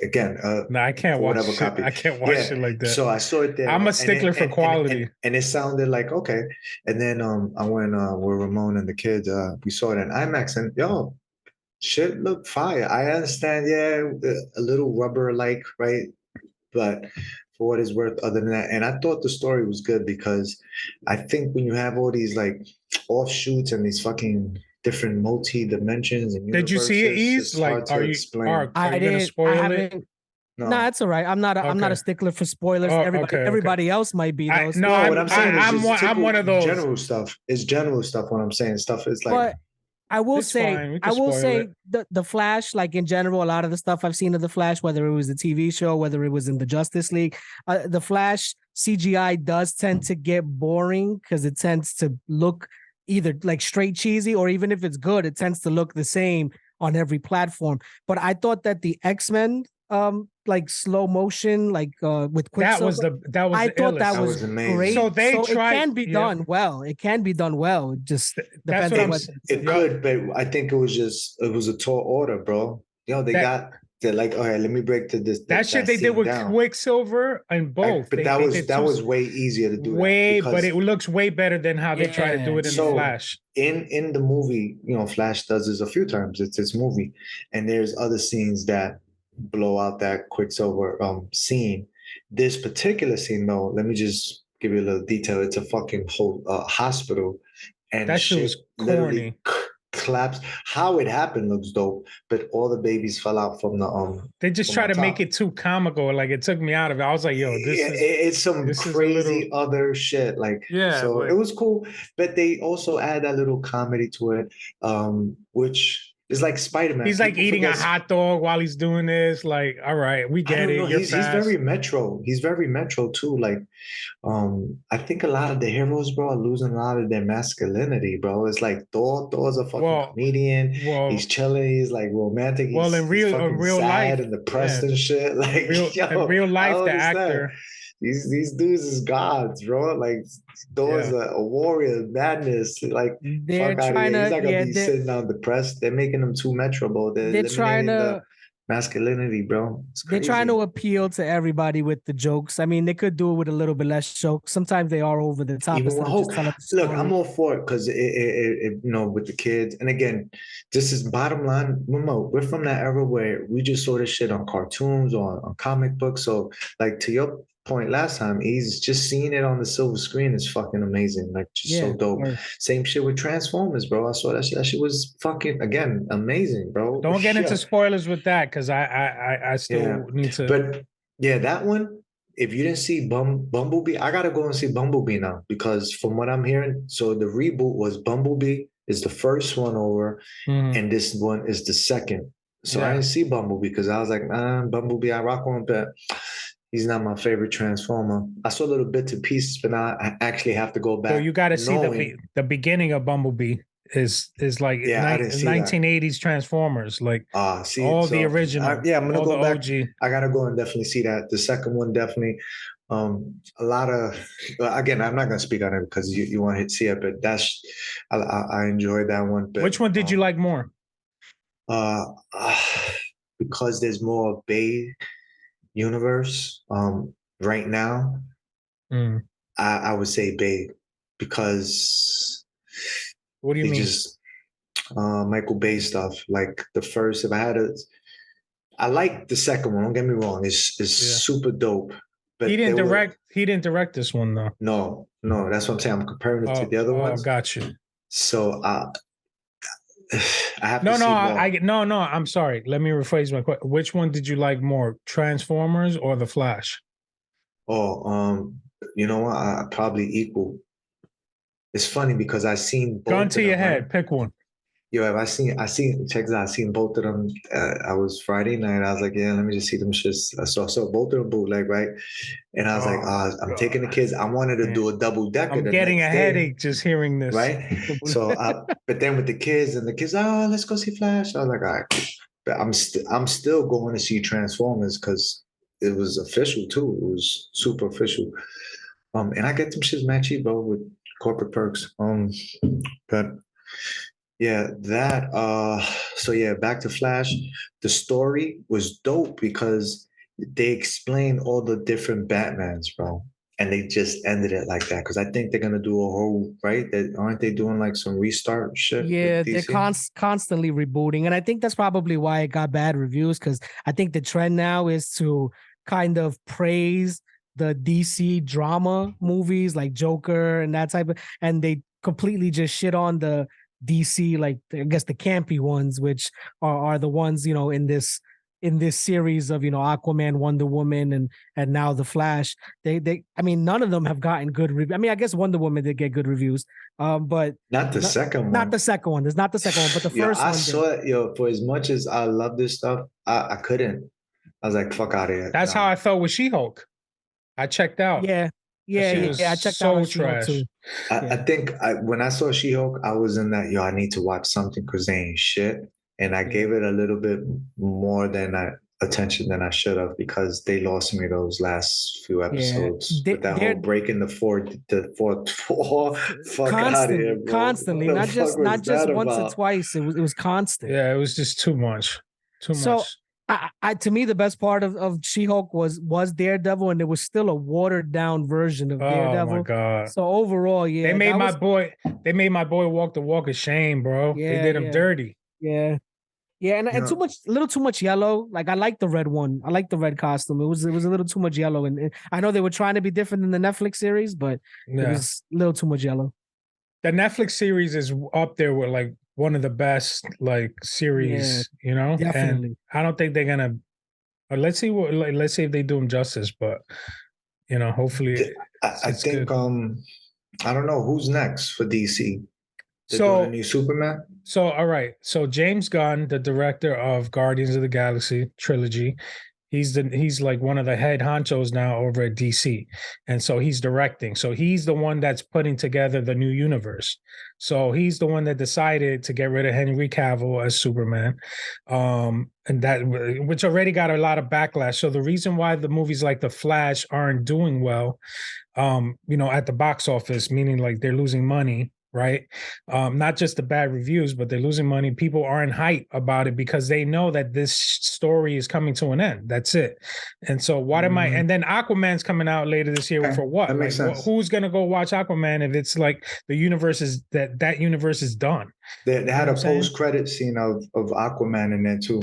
[SPEAKER 3] again
[SPEAKER 4] No, I can't
[SPEAKER 3] for
[SPEAKER 4] watch
[SPEAKER 3] whatever
[SPEAKER 4] shit.
[SPEAKER 3] copy.
[SPEAKER 4] I can't watch
[SPEAKER 3] Yeah,
[SPEAKER 4] shit like that.
[SPEAKER 3] So I saw it there.
[SPEAKER 4] I'm a
[SPEAKER 3] and
[SPEAKER 4] stickler for quality.
[SPEAKER 3] and it sounded like okay. And then I went with Ramon and the kids. We saw it in IMAX, and yo, shit looked fire. I understand, yeah, a little rubber like, right? But for what it's worth, other than that, and I thought the story was good because I think when you have all these like offshoots and these fucking different multi dimensions and
[SPEAKER 4] Did you see it,
[SPEAKER 3] universes,
[SPEAKER 4] Eaz?
[SPEAKER 3] it's
[SPEAKER 4] Like,
[SPEAKER 3] hard to
[SPEAKER 4] are you?
[SPEAKER 3] explain.
[SPEAKER 4] Are
[SPEAKER 1] I
[SPEAKER 4] you gonna
[SPEAKER 1] didn't. I
[SPEAKER 4] spoil it?
[SPEAKER 1] haven't.
[SPEAKER 3] No,
[SPEAKER 1] Nah, it's all right. I'm not. I'm not
[SPEAKER 4] Okay.
[SPEAKER 1] a stickler for spoilers.
[SPEAKER 4] Oh,
[SPEAKER 1] Everybody.
[SPEAKER 4] okay.
[SPEAKER 1] Everybody else might be though.
[SPEAKER 4] No,
[SPEAKER 3] what I'm saying is
[SPEAKER 4] I'm
[SPEAKER 3] just
[SPEAKER 4] one of those.
[SPEAKER 3] general stuff. It's general stuff. What I'm saying, stuff is like.
[SPEAKER 1] But I will
[SPEAKER 4] It's
[SPEAKER 1] say,
[SPEAKER 4] fine. We can spoil it.
[SPEAKER 1] the Flash, like in general, a lot of the stuff I've seen of the Flash, whether it was the TV show, whether it was in the Justice League, the Flash CGI does tend to get boring because it tends to look either like straight cheesy, or even if it's good, it tends to look the same on every platform. But I thought that the X-Men, like slow motion, like with Quicksilver,
[SPEAKER 4] I
[SPEAKER 1] thought that was
[SPEAKER 3] was amazing.
[SPEAKER 1] great.
[SPEAKER 4] So they
[SPEAKER 1] it
[SPEAKER 4] tried-
[SPEAKER 1] can be
[SPEAKER 4] yeah.
[SPEAKER 1] done well. It can be done well. It just
[SPEAKER 4] That's
[SPEAKER 1] depends
[SPEAKER 4] what
[SPEAKER 1] on
[SPEAKER 4] I'm
[SPEAKER 1] what
[SPEAKER 4] saying.
[SPEAKER 3] It could, but I think it was a tall order, bro. Yo, they're like, all right, let me break this.
[SPEAKER 4] That shit they did
[SPEAKER 3] scene
[SPEAKER 4] with
[SPEAKER 3] down.
[SPEAKER 4] Quicksilver and both.
[SPEAKER 3] But that was way easier to do.
[SPEAKER 4] But it looks way better than how they try to do it in the Flash.
[SPEAKER 3] In the movie, Flash does this a few times. It's his movie, and there's other scenes that blow out that Quicksilver scene. This particular scene, though, let me just give you a little detail. It's a fucking whole hospital, and
[SPEAKER 4] That shit was
[SPEAKER 3] literally
[SPEAKER 4] corny.
[SPEAKER 3] collapsed. How it happened looks dope, but all the babies fell out from the
[SPEAKER 4] They just
[SPEAKER 3] from
[SPEAKER 4] try
[SPEAKER 3] on
[SPEAKER 4] to
[SPEAKER 3] top.
[SPEAKER 4] make it too comical. Like it took me out of it. I was like, yo,
[SPEAKER 3] it's some
[SPEAKER 4] this is a
[SPEAKER 3] crazy
[SPEAKER 4] little-
[SPEAKER 3] other shit. Like,
[SPEAKER 4] Yeah,
[SPEAKER 3] so
[SPEAKER 4] but-
[SPEAKER 3] it was cool, but they also add that little comedy to it, which is like Spider-Man.
[SPEAKER 4] He's like
[SPEAKER 3] People
[SPEAKER 4] eating a
[SPEAKER 3] forget-
[SPEAKER 4] hot dog while he's doing this. Like, all right, we
[SPEAKER 3] I
[SPEAKER 4] get
[SPEAKER 3] don't
[SPEAKER 4] it.
[SPEAKER 3] know.
[SPEAKER 4] You're
[SPEAKER 3] He's
[SPEAKER 4] fast.
[SPEAKER 3] very metro. He's very metro too. Like, I think a lot of the heroes, bro, are losing a lot of their masculinity, bro. It's like Thor's a fucking comedian. He's chilling. He's like romantic. He's,
[SPEAKER 4] in real
[SPEAKER 3] sad
[SPEAKER 4] life,
[SPEAKER 3] and depressed and shit. Like,
[SPEAKER 4] in real life, the actor.
[SPEAKER 3] These dudes is gods, bro. Like Thor's a warrior, madness. Like
[SPEAKER 1] they're
[SPEAKER 3] fuck out of
[SPEAKER 1] trying
[SPEAKER 3] here. He's
[SPEAKER 1] to,
[SPEAKER 3] not gonna be sitting down depressed. They're making him too metro, bro. They're
[SPEAKER 1] trying
[SPEAKER 3] eliminating
[SPEAKER 1] to
[SPEAKER 3] the masculinity, bro.
[SPEAKER 1] they're trying to appeal to everybody with the jokes. I mean, they could do it with a little bit less jokes. Sometimes they are over the top.
[SPEAKER 3] Even with Hulk. Look, I'm all for it because it with the kids. And again, this is bottom line. We're from that era where we just saw this shit on cartoons or on comic books. So, like to your point last time, he's just seeing it on the silver screen is fucking amazing. Like just so dope. Same shit with Transformers, bro. I saw that shit. That shit was fucking again amazing, bro.
[SPEAKER 4] Don't get into spoilers with that because I still need to.
[SPEAKER 3] But yeah, that one. If you didn't see Bumblebee, I gotta go and see Bumblebee now because from what I'm hearing, so the reboot was Bumblebee is the first one over, and this one is the second. So I didn't see Bumblebee because I was like, Bumblebee, I rock one, but he's not my favorite Transformer. I saw little bits and pieces, but now I actually have to go back.
[SPEAKER 4] So you got to see the beginning of Bumblebee is like 1980s Transformers, like the original.
[SPEAKER 3] I'm gonna go back.
[SPEAKER 4] OG.
[SPEAKER 3] I gotta go and definitely see that. The second one definitely. A lot of again, I'm not gonna speak on it because you want to see it, but that's I enjoyed that one. But,
[SPEAKER 4] which one did you like more?
[SPEAKER 3] Because there's more Bay universe right now. I would say Bay because.
[SPEAKER 4] What do you mean?
[SPEAKER 3] Just Michael Bay stuff. Like the first, if I had I like the second one. Don't get me wrong; it's super dope. But
[SPEAKER 4] he didn't direct. He didn't direct this one though.
[SPEAKER 3] No, that's what I'm saying. I'm comparing it to the other ones.
[SPEAKER 4] Oh, got you.
[SPEAKER 3] So I have
[SPEAKER 4] no,
[SPEAKER 3] to see more.
[SPEAKER 4] no. I'm sorry. Let me rephrase my question. Which one did you like more, Transformers or The Flash?
[SPEAKER 3] Oh, you know what? I probably equal. It's funny because I seen both
[SPEAKER 4] gun to your head. Pick one.
[SPEAKER 3] Yo, have check this out. I seen both of them. I was Friday night. I was like, yeah, let me just see them shits. I saw both of them bootleg, right? And I was like,
[SPEAKER 4] Oh,
[SPEAKER 3] I'm taking the kids. I wanted to do a double decker
[SPEAKER 4] I'm
[SPEAKER 3] the
[SPEAKER 4] getting
[SPEAKER 3] next
[SPEAKER 4] a
[SPEAKER 3] day,
[SPEAKER 4] headache just hearing this.
[SPEAKER 3] right? So, but then with the kids, oh, let's go see Flash. I was like, all right, but I'm still going to see Transformers because it was official too. It was super official. And I get them shits mad cheap, bro, with corporate perks. But yeah, that so yeah, back to Flash. The story was dope because they explained all the different Batmans, bro. And they just ended it like that. Cause I think they're gonna do a whole right. That aren't they doing like some restart shit with
[SPEAKER 1] Yeah, they're
[SPEAKER 3] DC?
[SPEAKER 1] constantly rebooting, and I think that's probably why it got bad reviews. Because I think the trend now is to kind of praise the DC drama movies like Joker and that type of, and they completely just shit on the DC, like I guess the campy ones, which are the ones in this series of Aquaman, Wonder Woman, and now the Flash. They I mean none of them have gotten good reviews. I mean I guess Wonder Woman did get good reviews, but
[SPEAKER 3] Not the
[SPEAKER 1] not,
[SPEAKER 3] second
[SPEAKER 1] not
[SPEAKER 3] one.
[SPEAKER 1] the second one. There's not the second one, but the
[SPEAKER 3] Yo,
[SPEAKER 1] first
[SPEAKER 3] I
[SPEAKER 1] one did.
[SPEAKER 3] saw it, yo, for as much as I love this stuff, I couldn't. I was like, fuck out of here.
[SPEAKER 4] That's how
[SPEAKER 3] No.
[SPEAKER 4] I felt with She-Hulk. I checked out.
[SPEAKER 1] Yeah,
[SPEAKER 4] That
[SPEAKER 1] yeah,
[SPEAKER 4] shit
[SPEAKER 3] Yeah.
[SPEAKER 1] yeah. I
[SPEAKER 4] was
[SPEAKER 1] checked out on
[SPEAKER 4] so
[SPEAKER 1] She-Hulk
[SPEAKER 4] trash.
[SPEAKER 1] too.
[SPEAKER 3] I
[SPEAKER 1] Yeah,
[SPEAKER 3] think when I saw She-Hulk, I was in that, yo, I need to watch something because they ain't shit. And I
[SPEAKER 1] yeah,
[SPEAKER 3] gave it a little bit more attention than I should have because they lost me those last few
[SPEAKER 1] yeah.
[SPEAKER 3] episodes with that whole
[SPEAKER 1] They're
[SPEAKER 3] breaking the fourth wall. Fuck out of here, bro. What
[SPEAKER 1] constantly,
[SPEAKER 3] the fuck
[SPEAKER 1] not
[SPEAKER 3] was
[SPEAKER 1] just
[SPEAKER 3] that
[SPEAKER 1] once or
[SPEAKER 3] about?
[SPEAKER 1] twice. It was constant.
[SPEAKER 4] Yeah, it was just too much. Too
[SPEAKER 1] So
[SPEAKER 4] much.
[SPEAKER 1] I to me the best part of She-Hulk was Daredevil, and there was still a watered down version of
[SPEAKER 4] Oh my
[SPEAKER 1] Daredevil.
[SPEAKER 4] God.
[SPEAKER 1] So overall,
[SPEAKER 4] They
[SPEAKER 1] yeah,
[SPEAKER 4] made
[SPEAKER 1] that
[SPEAKER 4] my
[SPEAKER 1] was
[SPEAKER 4] boy, they made my boy walk the walk of shame, bro. They
[SPEAKER 1] yeah,
[SPEAKER 4] did him
[SPEAKER 1] yeah,
[SPEAKER 4] dirty.
[SPEAKER 1] yeah. Yeah, and
[SPEAKER 3] Yeah.
[SPEAKER 1] a little too much yellow. Like I like the red one. I like the red costume. It was a little too much yellow, and I know they were trying to be different than the Netflix series, but it
[SPEAKER 4] Yeah.
[SPEAKER 1] was a little too much yellow.
[SPEAKER 4] The Netflix series is up there with like one of the best like
[SPEAKER 1] Yeah,
[SPEAKER 4] series, you know? And
[SPEAKER 1] definitely.
[SPEAKER 4] I don't think they're gonna let's see if they do him justice, but hopefully
[SPEAKER 3] I
[SPEAKER 4] it's
[SPEAKER 3] think
[SPEAKER 4] good.
[SPEAKER 3] I don't know who's next for DC. They're doing a
[SPEAKER 4] So
[SPEAKER 3] new Superman.
[SPEAKER 4] all right. So James Gunn, the director of Guardians of the Galaxy trilogy, he's like one of the head honchos now over at DC. And so he's directing. So he's the one that's putting together the new universe. So he's the one that decided to get rid of Henry Cavill as Superman. And that which already got a lot of backlash. So the reason why the movies like The Flash aren't doing well, at the box office, meaning like they're losing money, right? Not just the bad reviews, but they're losing money. People aren't hype about it because they know that this story is coming to an end. That's it. And so what am I? And then Aquaman's coming out later this year
[SPEAKER 3] Okay,
[SPEAKER 4] for what?
[SPEAKER 3] that makes
[SPEAKER 4] Like,
[SPEAKER 3] sense.
[SPEAKER 4] who's gonna go watch Aquaman if it's like the universe is that universe is done?
[SPEAKER 3] They
[SPEAKER 4] You know
[SPEAKER 3] had
[SPEAKER 4] what
[SPEAKER 3] a
[SPEAKER 4] I'm saying?
[SPEAKER 3] post-credit scene of Aquaman in there too.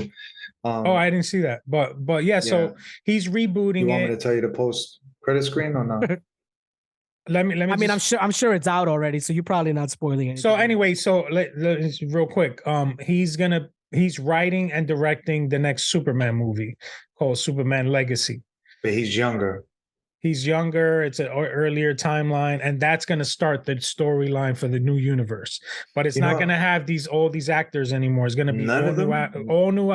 [SPEAKER 4] Oh, I didn't see that, but yeah.
[SPEAKER 3] Yeah.
[SPEAKER 4] So he's
[SPEAKER 3] You
[SPEAKER 4] rebooting
[SPEAKER 3] want me to
[SPEAKER 4] it.
[SPEAKER 3] tell you the post-credit screen or not?
[SPEAKER 4] Let me
[SPEAKER 1] I mean,
[SPEAKER 4] just.
[SPEAKER 1] I'm sure it's out already, so you're probably not spoiling anything.
[SPEAKER 4] So anyway, so let's real quick. He's writing and directing the next Superman movie called Superman Legacy.
[SPEAKER 3] But he's younger.
[SPEAKER 4] He's younger. It's an earlier timeline, and that's going to start the storyline for the new universe. But it's not going to have all these actors anymore. It's going to be
[SPEAKER 3] None of them?
[SPEAKER 4] all new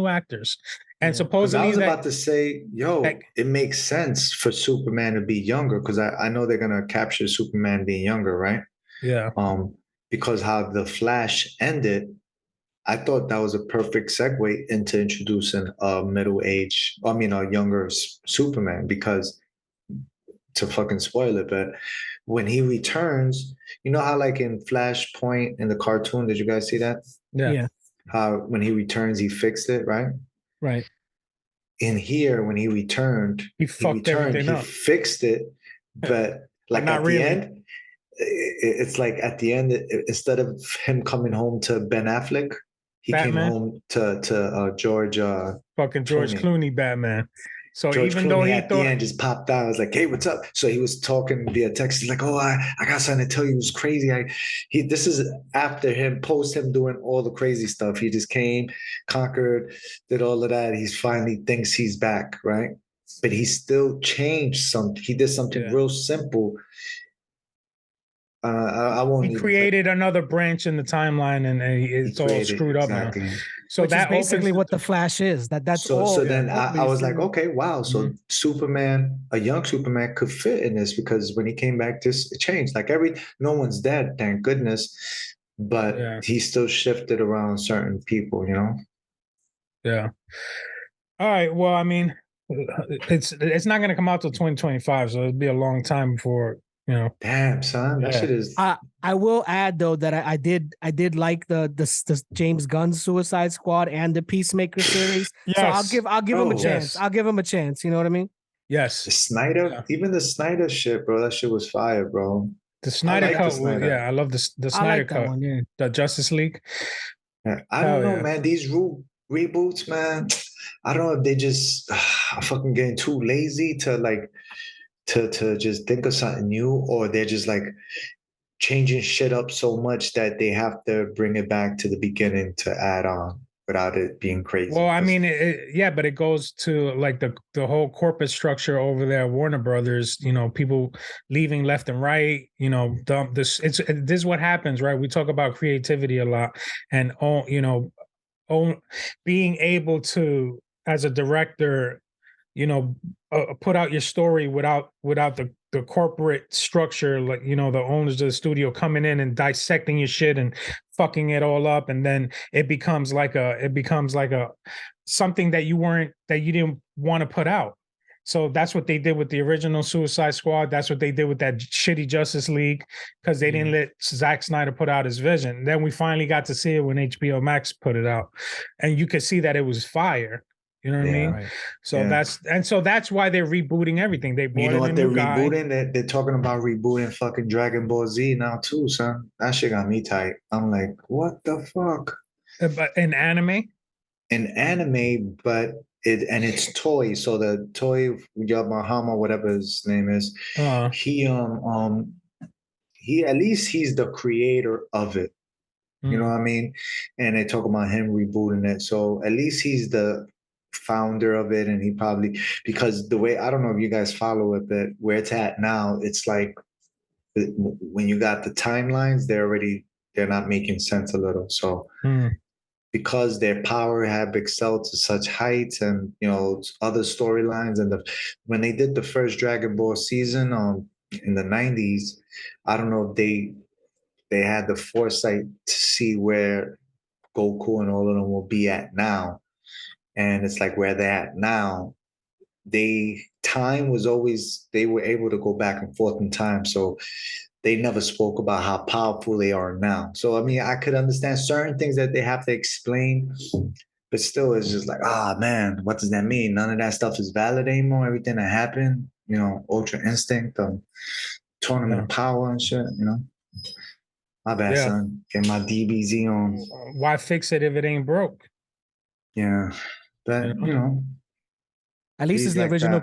[SPEAKER 4] actors. And
[SPEAKER 1] Yeah.
[SPEAKER 3] Because I
[SPEAKER 4] supposedly
[SPEAKER 3] was about to say, yo,
[SPEAKER 4] that-
[SPEAKER 3] it makes sense for Superman to be younger because I know they're gonna capture Superman being younger, right?
[SPEAKER 4] yeah.
[SPEAKER 3] Because how the Flash ended, I thought that was a perfect segue into introducing a a younger Superman. Because to fucking spoil it, but when he returns, you know how like in Flashpoint in the cartoon, did you guys see that?
[SPEAKER 4] Yeah.
[SPEAKER 1] Yeah,
[SPEAKER 3] How when he returns, he fixed it, right?
[SPEAKER 1] right.
[SPEAKER 3] In here, when he returned,
[SPEAKER 4] He fucked everything
[SPEAKER 3] he
[SPEAKER 4] up.
[SPEAKER 3] fixed it, but like
[SPEAKER 4] not
[SPEAKER 3] at the
[SPEAKER 4] really.
[SPEAKER 3] end, it's like at the end, instead of him coming home to Ben Affleck, he came
[SPEAKER 4] Batman?
[SPEAKER 3] home to George
[SPEAKER 4] Fucking George Clooney Batman. So
[SPEAKER 3] George
[SPEAKER 4] even though
[SPEAKER 3] Clooney
[SPEAKER 4] he
[SPEAKER 3] at the
[SPEAKER 4] thought
[SPEAKER 3] end just popped out. I was like, "Hey, what's up?" So he was talking via text. He's like, "Oh, I got something to tell you. It was crazy. This is after him, post him doing all the crazy stuff. He just came, conquered, did all of that. He's finally thinks he's back, right? But he still changed something. He did something
[SPEAKER 4] Yeah.
[SPEAKER 3] real simple. I won't
[SPEAKER 4] He
[SPEAKER 3] need
[SPEAKER 4] created another branch in the timeline, and it's all screwed up now.
[SPEAKER 3] exactly.
[SPEAKER 4] So
[SPEAKER 1] Which is
[SPEAKER 4] that
[SPEAKER 1] basically
[SPEAKER 4] opens
[SPEAKER 1] what the Flash is. That's all.
[SPEAKER 3] So then I was like,
[SPEAKER 1] basically.
[SPEAKER 3] okay, wow. So Superman, a young Superman, could fit in this because when he came back, this changed. Like no one's dead, thank goodness, but
[SPEAKER 4] Yeah.
[SPEAKER 3] he still shifted around certain people, you know.
[SPEAKER 4] Yeah. All right. Well, I mean, it's not going to come out till 2025, so it'll be a long time before, you know.
[SPEAKER 3] Damn, son, that
[SPEAKER 4] Yeah.
[SPEAKER 3] shit is.
[SPEAKER 1] I will add though that I did like the James Gunn Suicide Squad and the Peacemaker series.
[SPEAKER 4] Yes.
[SPEAKER 1] So I'll give him a
[SPEAKER 3] Oh.
[SPEAKER 1] chance.
[SPEAKER 4] Yes.
[SPEAKER 1] I'll give him a chance. You know what I mean?
[SPEAKER 4] Yes.
[SPEAKER 3] The Snyder,
[SPEAKER 4] Yeah.
[SPEAKER 3] even the Snyder shit, bro. That shit was fire, bro.
[SPEAKER 4] The Snyder
[SPEAKER 3] like the
[SPEAKER 4] cut.
[SPEAKER 3] Snyder.
[SPEAKER 4] Yeah, I love the
[SPEAKER 1] I
[SPEAKER 4] Snyder
[SPEAKER 1] like that
[SPEAKER 4] cut.
[SPEAKER 1] one. Yeah.
[SPEAKER 4] The Justice League.
[SPEAKER 3] Yeah, I
[SPEAKER 4] Hell
[SPEAKER 3] don't know,
[SPEAKER 4] yeah.
[SPEAKER 3] man. These reboots, man. I don't know if they just are fucking getting too lazy to like to just think of something new, or they're just like changing shit up so much that they have to bring it back to the beginning to add on without it being crazy.
[SPEAKER 4] Well, I mean, yeah, but it goes to like the whole corporate structure over there at Warner Brothers. You know, people leaving left and right. You know, this is what happens, right? We talk about creativity a lot, and being able to, as a director, you know, put out your story without the corporate structure, like, you know, the owners of the studio coming in and dissecting your shit and fucking it all up, and then it becomes like a something that you didn't want to put out. So that's what they did with the original Suicide Squad. That's what they did with that shitty Justice League, because they didn't let Zack Snyder put out his vision. Then we finally got to see it when HBO Max put it out, and you could see that it was fire. You know what I mean?
[SPEAKER 1] Right.
[SPEAKER 4] So that's why they're rebooting everything. They brought in a
[SPEAKER 3] they're
[SPEAKER 4] new guy.
[SPEAKER 3] rebooting? They're talking about rebooting fucking Dragon Ball Z now too, son. That shit got me tight. I'm like, what the fuck?
[SPEAKER 4] But in anime,
[SPEAKER 3] but it's toy. So the toy Yamahama, whatever his name is, he at least he's the creator of it. You know what I mean? And they talk about him rebooting it. So at least he's the founder of it, and he probably, because the way, I don't know if you guys follow it, but where it's at now, it's like when you got the timelines, they're not making sense a little. So because their power have excelled to such heights, and you know, other storylines, and when they did the first Dragon Ball season in the 90s, I don't know if they had the foresight to see where Goku and all of them will be at now. And it's like where they're at now, time was always, they were able to go back and forth in time. So they never spoke about how powerful they are now. So, I mean, I could understand certain things that they have to explain, but still it's just like, man, what does that mean? None of that stuff is valid anymore. Everything that happened, you know, Ultra Instinct, Tournament of Power and shit, you know. My bad, son. Get my DBZ on.
[SPEAKER 4] Why fix it if it ain't broke?
[SPEAKER 3] Yeah, but you know,
[SPEAKER 1] at least it's the original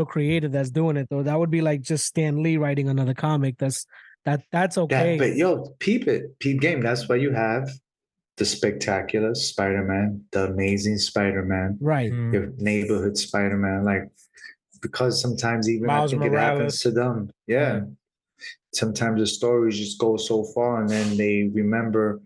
[SPEAKER 1] creator that's doing it though. That would be like just Stan Lee writing another comic. That's okay.
[SPEAKER 3] But yo, peep game. That's why you have the spectacular Spider-Man, the amazing Spider-Man,
[SPEAKER 1] right?
[SPEAKER 3] Your neighborhood Spider-Man, like, because sometimes even
[SPEAKER 4] Miles
[SPEAKER 3] I think
[SPEAKER 4] Morales.
[SPEAKER 3] it happens to them. Yeah. Sometimes the stories just go so far, and then they remember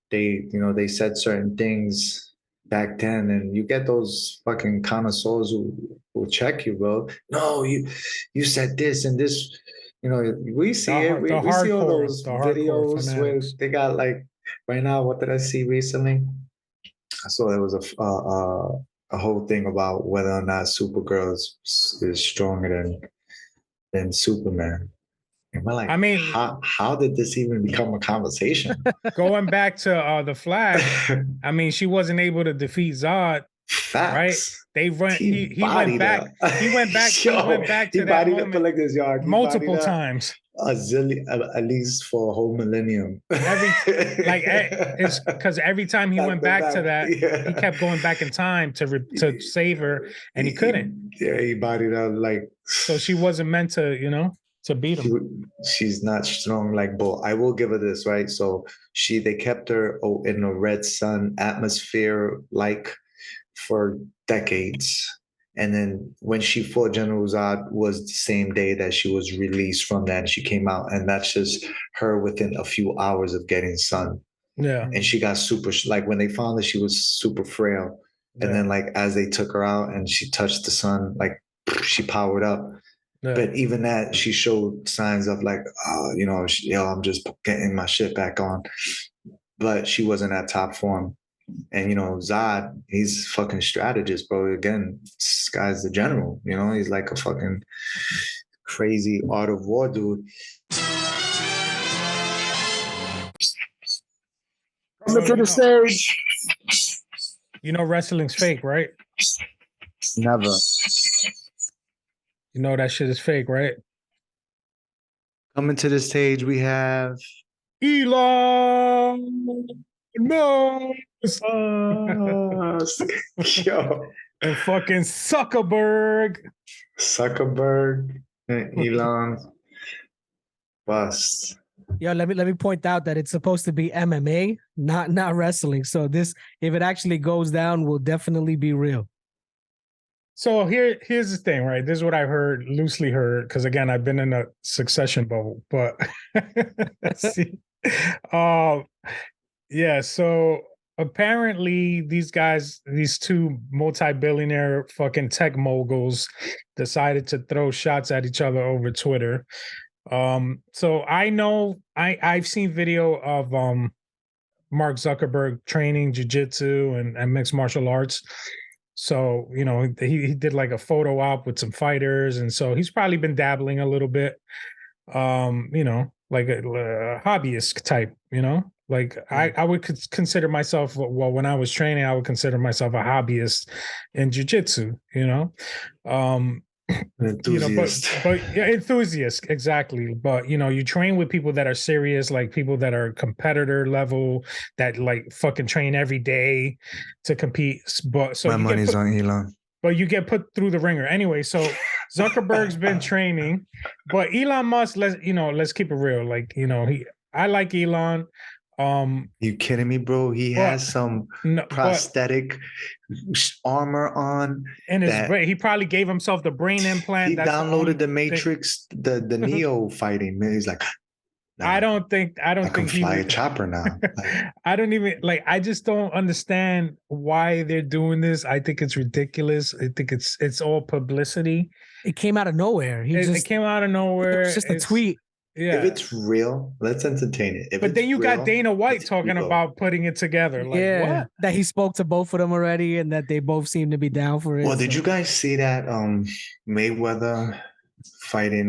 [SPEAKER 3] they said certain things back then, and you get those fucking connoisseurs who will check you, bro. No, you said this and this. You know, we see it. We see all those videos where they got like, right now, what did I see recently? I saw there was a whole thing about whether or not Supergirl is stronger than Superman. Like,
[SPEAKER 4] I mean,
[SPEAKER 3] how did this even become a conversation?
[SPEAKER 4] Going back to the Flash, I mean, she wasn't able to defeat Zod.
[SPEAKER 3] Facts.
[SPEAKER 4] Right? They run. He went back. He went back. He went back to that moment
[SPEAKER 3] like this, yard.
[SPEAKER 4] Multiple times.
[SPEAKER 3] At least for a whole millennium.
[SPEAKER 4] It's because every time he went back to that, he kept going back in time to save her, and he couldn't.
[SPEAKER 3] He bodied her like.
[SPEAKER 4] So she wasn't meant to, to beat him.
[SPEAKER 3] She's not strong like Bull. I will give her this, right? So they kept her in a red sun atmosphere like for decades. And then when she fought General Zod was the same day that she was released from that and she came out. And that's just her within a few hours of getting Sun.
[SPEAKER 4] Yeah.
[SPEAKER 3] And she got super, like when they found that she was super frail. And then like as they took her out and she touched the Sun, like she powered up.
[SPEAKER 4] Yeah.
[SPEAKER 3] But even that, she showed signs of like, I'm just getting my shit back on. But she wasn't at top form. And Zod, he's fucking strategist, bro. Again, this guy's the general. He's like a fucking crazy art of war dude.
[SPEAKER 1] Coming to the stage.
[SPEAKER 4] Wrestling's fake, right?
[SPEAKER 3] Never.
[SPEAKER 4] That shit is fake, right?
[SPEAKER 3] Coming to the stage, we have
[SPEAKER 4] Elon Musk.
[SPEAKER 3] Yo.
[SPEAKER 4] And fucking Zuckerberg.
[SPEAKER 3] And Elon bust.
[SPEAKER 1] Yeah, let me point out that it's supposed to be MMA, not wrestling. So this, if it actually goes down, will definitely be real.
[SPEAKER 4] So here's the thing, right? This is what I've heard, loosely heard, because again, I've been in a succession bubble, but see. Yeah, so apparently these guys, these two multi-billionaire fucking tech moguls decided to throw shots at each other over Twitter. So I know I've seen video of Mark Zuckerberg training jiu-jitsu and mixed martial arts. So, he did like a photo op with some fighters. And so he's probably been dabbling a little bit, like a hobbyist type, like I would consider myself, well, when I was training, I would consider myself a hobbyist in jiu-jitsu,
[SPEAKER 3] enthusiast.
[SPEAKER 4] But yeah, enthusiast, exactly. But you train with people that are serious, like people that are competitor level, that like fucking train every day to compete. But so
[SPEAKER 3] my money's on Elon.
[SPEAKER 4] But you get put through the ringer anyway. So Zuckerberg's been training, but Elon Musk, let's keep it real. Like I like Elon.
[SPEAKER 3] You kidding me, bro? He has some prosthetic armor on,
[SPEAKER 4] and his brain. He probably gave himself the brain implant.
[SPEAKER 3] He downloaded the Matrix, the Neo fighting. Man, he's like, nah,
[SPEAKER 4] I don't think
[SPEAKER 3] I can fly a chopper now.
[SPEAKER 4] I don't even I just don't understand why they're doing this. I think it's ridiculous. I think it's all publicity.
[SPEAKER 1] It came out of nowhere.
[SPEAKER 4] It came out of nowhere.
[SPEAKER 1] It's just a tweet.
[SPEAKER 3] Yeah. If it's real, let's entertain it.
[SPEAKER 4] But then you got Dana White talking about putting it together. Like, what?
[SPEAKER 1] That he spoke to both of them already and that they both seem to be down for it.
[SPEAKER 3] Well, did you guys see that Mayweather fighting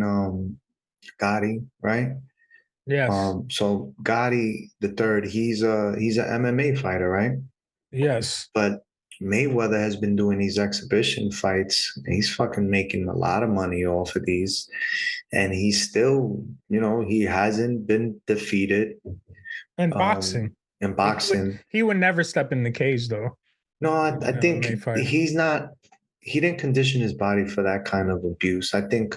[SPEAKER 3] Gotti, right?
[SPEAKER 4] Yes.
[SPEAKER 3] So Gotti the third, he's an MMA fighter, right?
[SPEAKER 4] Yes.
[SPEAKER 3] But Mayweather has been doing these exhibition fights. And he's fucking making a lot of money off of these. And he's still, he hasn't been defeated.
[SPEAKER 4] In boxing.
[SPEAKER 3] In boxing.
[SPEAKER 4] He would never step in the cage, though.
[SPEAKER 3] No, I think he didn't condition his body for that kind of abuse. I think,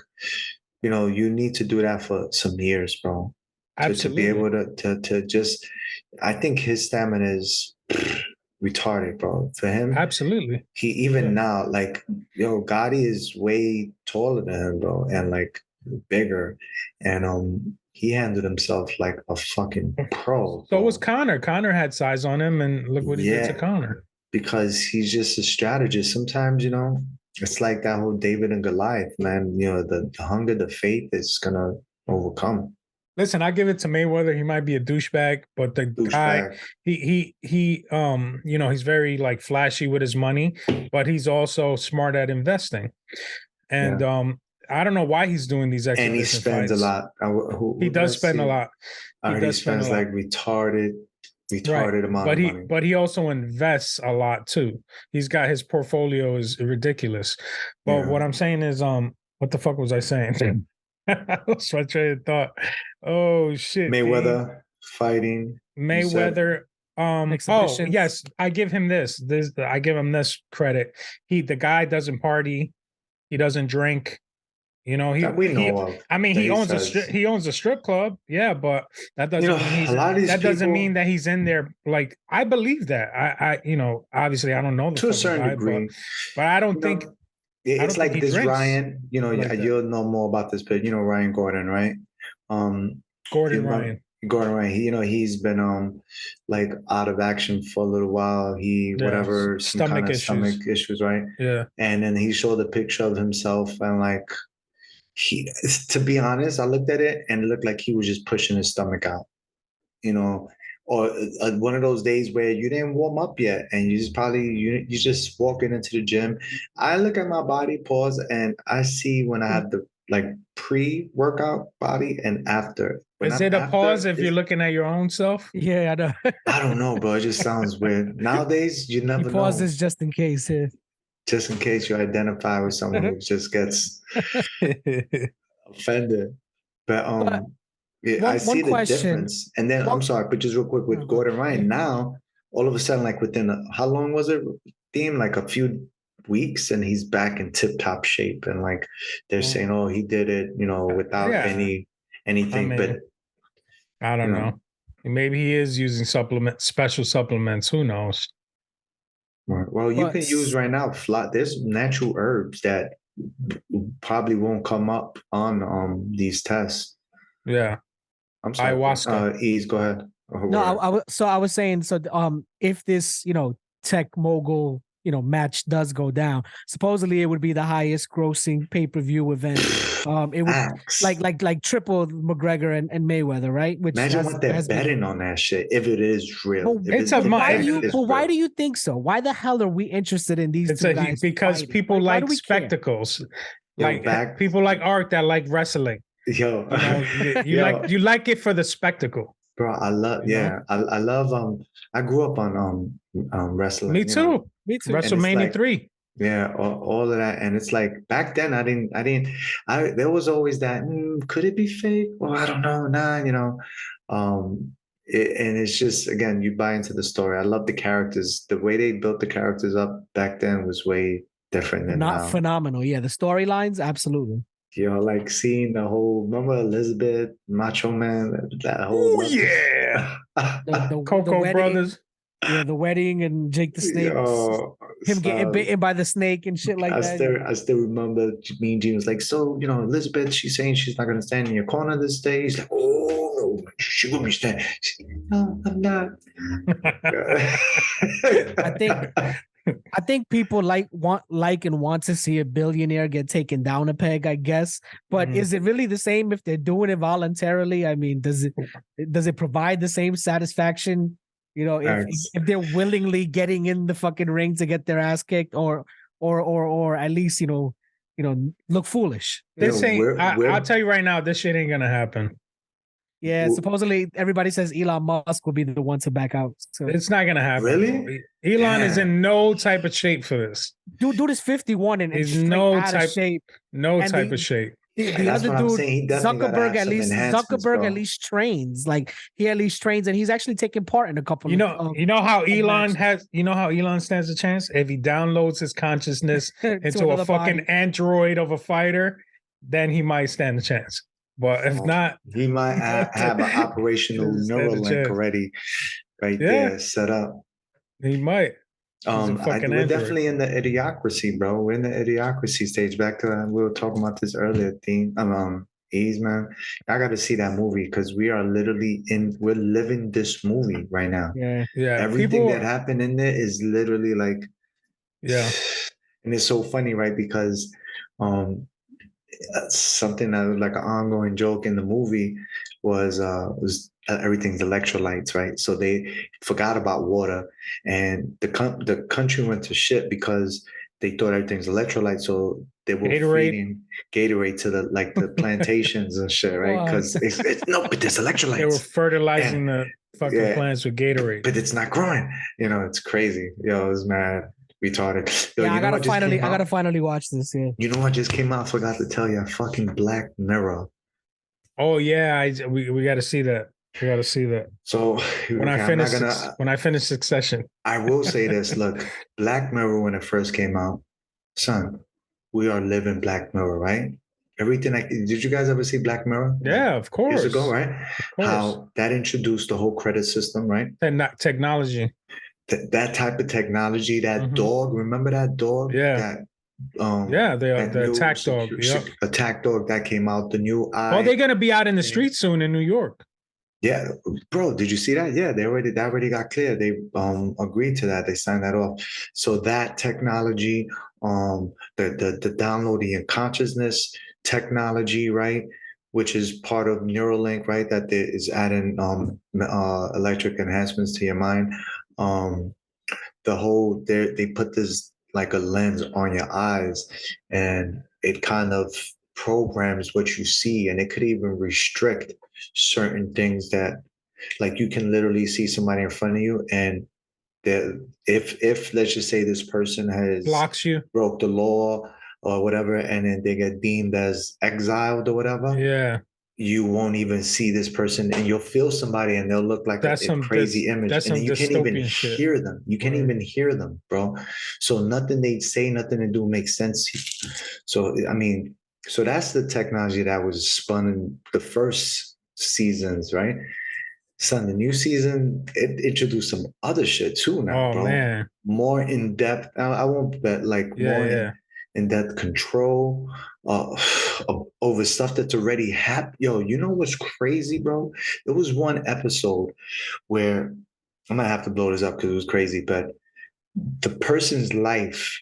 [SPEAKER 3] you need to do that for some years, bro. To be able to just, I think his stamina is retarded, bro. For him,
[SPEAKER 4] absolutely.
[SPEAKER 3] He even now, like, Gotti is way taller than him, bro, and like bigger, and he handled himself like a fucking pro.
[SPEAKER 4] So was Conor. Conor had size on him, and look what he did to Conor.
[SPEAKER 3] Because he's just a strategist. Sometimes, it's like that whole David and Goliath, man. The hunger, the faith is gonna overcome.
[SPEAKER 4] Listen, I give it to Mayweather. He might be a douchebag, but the guy, he's very like flashy with his money, but he's also smart at investing. And I don't know why he's doing these exhibition
[SPEAKER 3] and he spends
[SPEAKER 4] fights.
[SPEAKER 3] A lot.
[SPEAKER 4] He does spend a lot.
[SPEAKER 3] He spends like retarded amount of money.
[SPEAKER 4] But he also invests a lot too. He's got his portfolio is ridiculous. But what I'm saying is, what the fuck was I saying? I lost my train of thought. Oh shit!
[SPEAKER 3] Mayweather fighting.
[SPEAKER 4] Mayweather. Yes, I give him this. I give him this credit. The guy doesn't party. He doesn't drink. He owns a strip club. Yeah, but that doesn't mean that he's in there. Like, I believe that. I obviously I don't know
[SPEAKER 3] to a certain degree,
[SPEAKER 4] but I don't think
[SPEAKER 3] It's like
[SPEAKER 4] he
[SPEAKER 3] this
[SPEAKER 4] drinks
[SPEAKER 3] Ryan,
[SPEAKER 4] like that.
[SPEAKER 3] you'll know more about this, but Ryan Gordon, right?
[SPEAKER 4] Gordon
[SPEAKER 3] you know,
[SPEAKER 4] Ryan.
[SPEAKER 3] Gordon Ryan, he's been like out of action for a little while. He
[SPEAKER 4] Yeah,
[SPEAKER 3] whatever, some kind
[SPEAKER 4] stomach
[SPEAKER 3] of stomach
[SPEAKER 4] issues.
[SPEAKER 3] issues, right?
[SPEAKER 4] Yeah.
[SPEAKER 3] And then he showed a picture of himself, and like to be honest, I looked at it and it looked like he was just pushing his stomach out, you know, or one of those days where you didn't warm up yet, and you just probably you just walking into the gym. I look at my body, pause, and I see when I have the like pre-workout body and after. When
[SPEAKER 4] Is
[SPEAKER 3] I'm
[SPEAKER 4] it a pause
[SPEAKER 3] after,
[SPEAKER 4] if you're looking at your own self?
[SPEAKER 1] Yeah, I know.
[SPEAKER 3] I don't know, bro. It just sounds weird. Nowadays, you
[SPEAKER 1] He
[SPEAKER 3] never
[SPEAKER 1] paused
[SPEAKER 3] know.
[SPEAKER 1] this just in case. Yeah.
[SPEAKER 3] Just in case you identify with someone who just gets offended. But
[SPEAKER 1] But
[SPEAKER 3] I
[SPEAKER 1] one
[SPEAKER 3] see the
[SPEAKER 1] question.
[SPEAKER 3] difference. And then I'm
[SPEAKER 1] One,
[SPEAKER 3] sorry, but just real quick with Gordon Ryan, now all of a sudden, like within how long was it? Theme like a few weeks, and he's back in tip-top shape. And like they're saying, oh, he did it, without
[SPEAKER 4] Yeah.
[SPEAKER 3] anything. But
[SPEAKER 4] I don't
[SPEAKER 3] you know,
[SPEAKER 4] know. Maybe he is using special supplements. Who knows?
[SPEAKER 3] well, you can use right now. There's natural herbs that probably won't come up on these tests.
[SPEAKER 4] Yeah.
[SPEAKER 3] I'm sorry.
[SPEAKER 4] Ayahuasca.
[SPEAKER 3] Ease, go ahead.
[SPEAKER 1] No, I was saying, so if this tech mogul match does go down, supposedly it would be the highest grossing pay-per-view event. It would like triple McGregor and Mayweather, right? Which
[SPEAKER 3] imagine what they're betting on that shit if it is real.
[SPEAKER 1] Why do you think so? Why the hell are we interested in these two guys?
[SPEAKER 4] Because
[SPEAKER 1] fighting?
[SPEAKER 4] people like spectacles. People like Ark that like wrestling.
[SPEAKER 3] Yo,
[SPEAKER 4] you like it for the spectacle.
[SPEAKER 3] Bro, I love I love I grew up on wrestling.
[SPEAKER 4] Me too. Me too. WrestleMania 3.
[SPEAKER 3] Yeah, all of that. And it's like back then there was always that could it be fake? Well, I don't know. And it's just again, you buy into the story. I love the characters. The way they built the characters up back then was way different than now.
[SPEAKER 1] Phenomenal. Yeah, the storylines, absolutely.
[SPEAKER 3] Like seeing the whole, remember Elizabeth, Macho Man, that whole.
[SPEAKER 4] Oh yeah,
[SPEAKER 1] the
[SPEAKER 4] Coco Brothers.
[SPEAKER 1] Yeah, the wedding and Jake the Snake. Him getting bitten by the snake and shit like that.
[SPEAKER 3] I still remember me and Gene was like, so Elizabeth, she's saying she's not gonna stand in your corner this day. He's like, oh no, she will be standing. No, I'm not.
[SPEAKER 1] I think people want to see a billionaire get taken down a peg, I guess. But is it really the same if they're doing it voluntarily? I mean, does it provide the same satisfaction? If they're willingly getting in the fucking ring to get their ass kicked, or at least look foolish.
[SPEAKER 4] This ain't. I'll tell you right now, this shit ain't gonna happen.
[SPEAKER 1] Yeah, supposedly everybody says Elon Musk will be the one to back out. So
[SPEAKER 4] it's not gonna happen.
[SPEAKER 3] Really?
[SPEAKER 4] Elon is in no type of shape for this.
[SPEAKER 1] Dude is 51 and
[SPEAKER 4] he's
[SPEAKER 1] out of shape.
[SPEAKER 4] No type of shape.
[SPEAKER 1] The other dude, Zuckerberg at least trains. Like he at least trains, and he's actually taking part in a couple.
[SPEAKER 4] You know how Elon stands a chance if he downloads his consciousness into a fucking android of a fighter, then he might stand a chance. But if not,
[SPEAKER 3] he might have an operational Neuralink already there set up.
[SPEAKER 4] He might.
[SPEAKER 3] We're definitely in the idiocracy, bro. We're in the idiocracy stage. Back to we were talking about this earlier. Eaz, man, I got to see that movie because we're living this movie right now.
[SPEAKER 1] Yeah.
[SPEAKER 3] Everything that happened in there is literally like, and it's so funny, right? Because something that was like an ongoing joke in the movie was everything's electrolytes, right? So they forgot about water, and the country went to shit because they thought everything's electrolytes. So they were feeding Gatorade to the plantations and shit, right? Because but there's electrolytes.
[SPEAKER 4] They were fertilizing the fucking plants with Gatorade,
[SPEAKER 3] but it's not growing. It's crazy. It was mad. Retarded.
[SPEAKER 1] I gotta finally watch this. Yeah.
[SPEAKER 3] You know what just came out? I forgot to tell you. Fucking Black Mirror.
[SPEAKER 4] Oh yeah, we got to see that. We got to see that.
[SPEAKER 3] So
[SPEAKER 4] when I finish Succession,
[SPEAKER 3] I will say this. Look, Black Mirror when it first came out, son, we are living Black Mirror, right? Everything. Did you guys ever see Black Mirror?
[SPEAKER 4] Yeah, of course.
[SPEAKER 3] Years ago, right? How that introduced the whole credit system, right?
[SPEAKER 4] Technology.
[SPEAKER 3] That type of technology, that dog, remember that dog?
[SPEAKER 4] Yeah. Yeah,
[SPEAKER 3] that
[SPEAKER 4] the
[SPEAKER 3] new
[SPEAKER 4] attack dog. Yep.
[SPEAKER 3] attack dog that came out, the new
[SPEAKER 4] Oh, they're gonna be out in the
[SPEAKER 3] thing.
[SPEAKER 4] streets soon in New York.
[SPEAKER 3] Yeah, bro, did you see that? Yeah, that already got clear. They agreed to that. They signed that off. So that technology, the downloading and consciousness technology, right? Which is part of Neuralink, right? That is adding electric enhancements to your mind. The whole they put this like a lens on your eyes, and it kind of programs what you see, and it could even restrict certain things that, like, you can literally see somebody in front of you, and if let's just say this person has
[SPEAKER 4] Blocks you.
[SPEAKER 3] broke the law or whatever, and then they get deemed as exiled or whatever,
[SPEAKER 4] Yeah.
[SPEAKER 3] you won't even see this person, and you'll feel somebody and they'll look like a crazy image,
[SPEAKER 4] that's
[SPEAKER 3] and then
[SPEAKER 4] some
[SPEAKER 3] you can't even
[SPEAKER 4] dystopian shit.
[SPEAKER 3] hear them. You can't
[SPEAKER 4] Word.
[SPEAKER 3] even hear them, bro. So nothing they say, nothing they do makes sense. So I mean, so that's the technology that was spun in the first seasons, right? Son, the new season, it introduced some other shit too now,
[SPEAKER 4] Oh
[SPEAKER 3] bro.
[SPEAKER 4] man.
[SPEAKER 3] More in depth. I won't bet, like,
[SPEAKER 4] Yeah,
[SPEAKER 3] more
[SPEAKER 4] yeah.
[SPEAKER 3] in depth control over stuff that's already happened. Yo, you know what's crazy, bro? There was one episode where I'm gonna have to blow this up because it was crazy, but the person's life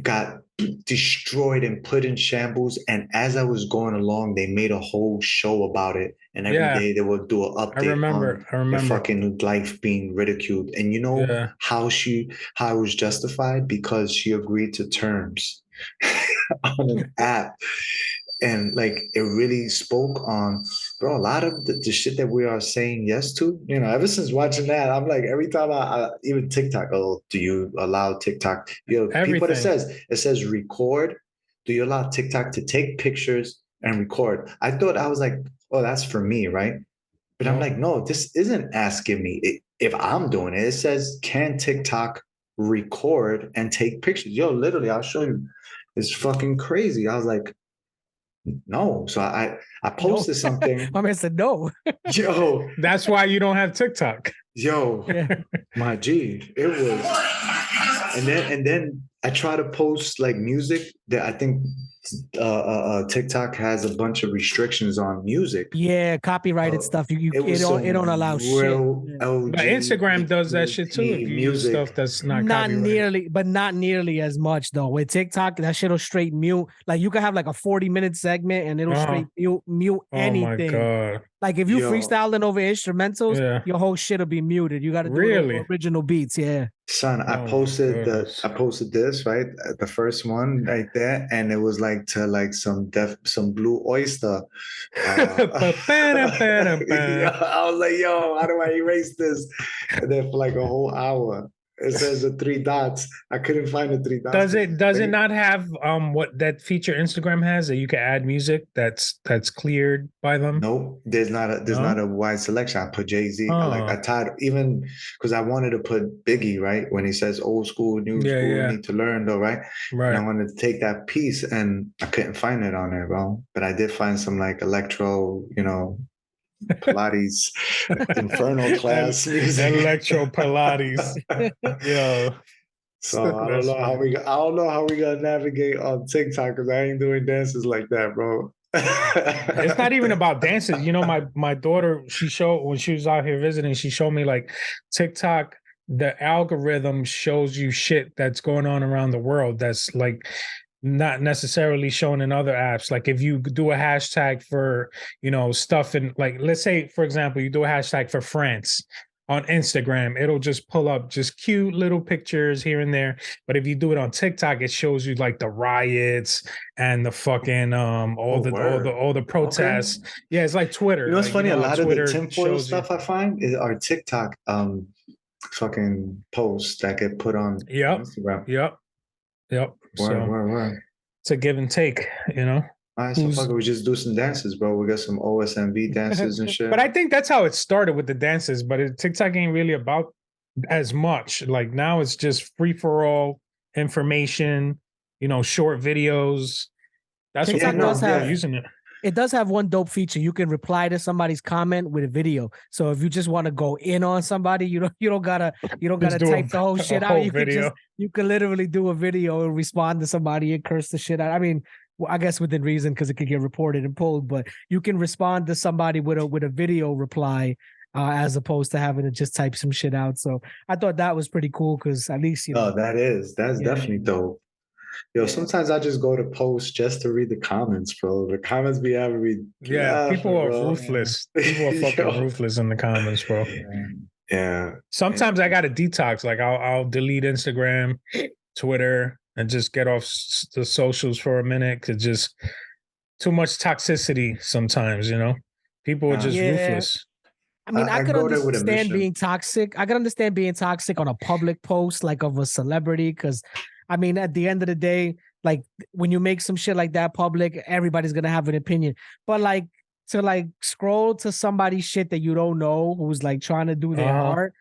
[SPEAKER 3] got destroyed and put in shambles. And as I was going along, they made a whole show about it. And every
[SPEAKER 4] Yeah.
[SPEAKER 3] day they would do an update on
[SPEAKER 4] I
[SPEAKER 3] their
[SPEAKER 4] remember.
[SPEAKER 3] fucking life being ridiculed. And you know
[SPEAKER 4] Yeah.
[SPEAKER 3] how it was justified? Because she agreed to terms on an app. And like, it really spoke on, bro, a lot of the shit that we are saying yes to, you know, ever since watching that, I'm like, every time I even TikTok, oh, do you allow TikTok? You know, people that it says record. Do you allow TikTok to take pictures and record? I thought, I was like, oh, that's for me, right? But I'm like, no, this isn't asking me if I'm doing it. It says, can TikTok record and take pictures? Yo, literally, I'll show you. It's fucking crazy. I was like, no. So I posted something.
[SPEAKER 1] My man said no.
[SPEAKER 3] Yo,
[SPEAKER 4] That's why you don't have TikTok.
[SPEAKER 3] yo, my G, it was. And then I try to post like music that I think TikTok has a bunch of restrictions on music.
[SPEAKER 1] Yeah, copyrighted stuff. It don't allow shit.
[SPEAKER 3] OG,
[SPEAKER 4] But Instagram does that shit too. If you use stuff that's not copyrighted.
[SPEAKER 1] Not nearly as much though. With TikTok, that shit'll straight mute. Like, you can have like a 40-minute segment and it'll straight mute anything.
[SPEAKER 4] Oh my God.
[SPEAKER 1] Like, if you freestyling over instrumentals, your whole shit'll be muted. You got to do it over original beats. Yeah.
[SPEAKER 3] Son, I posted this, right? The first one right there, and it was like to like some Blue Oyster. I was like, yo, how do I erase this? And then for like a whole hour, it says the three dots. I couldn't find the three dots.
[SPEAKER 4] Does it not have what that feature Instagram has, that you can add music that's cleared by them?
[SPEAKER 3] Nope, there's not a wide selection. I put Jay-Z. I tried, even because I wanted to put Biggie, right? When he says old school, new school, need to learn though, right?
[SPEAKER 4] Right.
[SPEAKER 3] And I wanted to take that piece, and I couldn't find it on there, bro. But I did find some like electro, you know, Pilates, Inferno class music.
[SPEAKER 4] Electro Pilates. Yo.
[SPEAKER 3] So I don't know how we gonna navigate on TikTok, because I ain't doing dances like that, bro.
[SPEAKER 4] It's not even about dances. You know, my daughter, when she was out here visiting, she showed me like TikTok, the algorithm shows you shit that's going on around the world that's like not necessarily shown in other apps. Like, if you do a hashtag for, you know, stuff in, like, let's say, for example, you do a hashtag for France on Instagram, it'll just pull up just cute little pictures here and there. But if you do it on TikTok, it shows you like the riots and the fucking all the protests. Okay. Yeah, it's like Twitter.
[SPEAKER 3] You know what's funny? A lot of the
[SPEAKER 4] Twitter
[SPEAKER 3] tinfoil stuff I find are TikTok fucking posts that get put on Instagram.
[SPEAKER 4] Yep.
[SPEAKER 3] Word.
[SPEAKER 4] It's a give and take, you know.
[SPEAKER 3] All right, so fuck it, we just do some dances, bro. We got some OSNV dances and shit.
[SPEAKER 4] But I think that's how it started, with the dances. But TikTok ain't really about as much. Like, now it's just free for all information, you know, short videos. That's what people are using it.
[SPEAKER 1] It does have one dope feature. You can reply to somebody's comment with a video. So if you just want to go in on somebody, you don't gotta
[SPEAKER 4] Just do
[SPEAKER 1] type the whole
[SPEAKER 4] a
[SPEAKER 1] shit out.
[SPEAKER 4] whole
[SPEAKER 1] You could
[SPEAKER 4] video.
[SPEAKER 1] you could literally do a video and respond to somebody and curse the shit out. I mean, well, I guess within reason because it could get reported and pulled, but you can respond to somebody with a video reply as opposed to having to just type some shit out. So I thought that was pretty cool because at least
[SPEAKER 3] Oh, that's
[SPEAKER 1] Yeah.
[SPEAKER 3] definitely dope. Yo,
[SPEAKER 1] Yeah.
[SPEAKER 3] sometimes I just go to post just to read the comments, bro. The comments be having me
[SPEAKER 4] People are
[SPEAKER 3] bro.
[SPEAKER 4] ruthless. People are fucking
[SPEAKER 3] Yo.
[SPEAKER 4] ruthless in the comments, bro.
[SPEAKER 3] Yeah.
[SPEAKER 4] Sometimes I got to detox. Like I'll delete Instagram, Twitter, and just get off the socials for a minute. Cause just too much toxicity sometimes, you know? People are just
[SPEAKER 1] Yeah.
[SPEAKER 4] ruthless.
[SPEAKER 1] I mean, I could
[SPEAKER 3] go there with a
[SPEAKER 1] understand
[SPEAKER 3] mission.
[SPEAKER 1] being toxic. I could understand being toxic on a public post, like of a celebrity, because I mean, at the end of the day, like when you make some shit like that public, everybody's gonna have an opinion. But like to like scroll to somebody's shit that you don't know who's like trying to do their art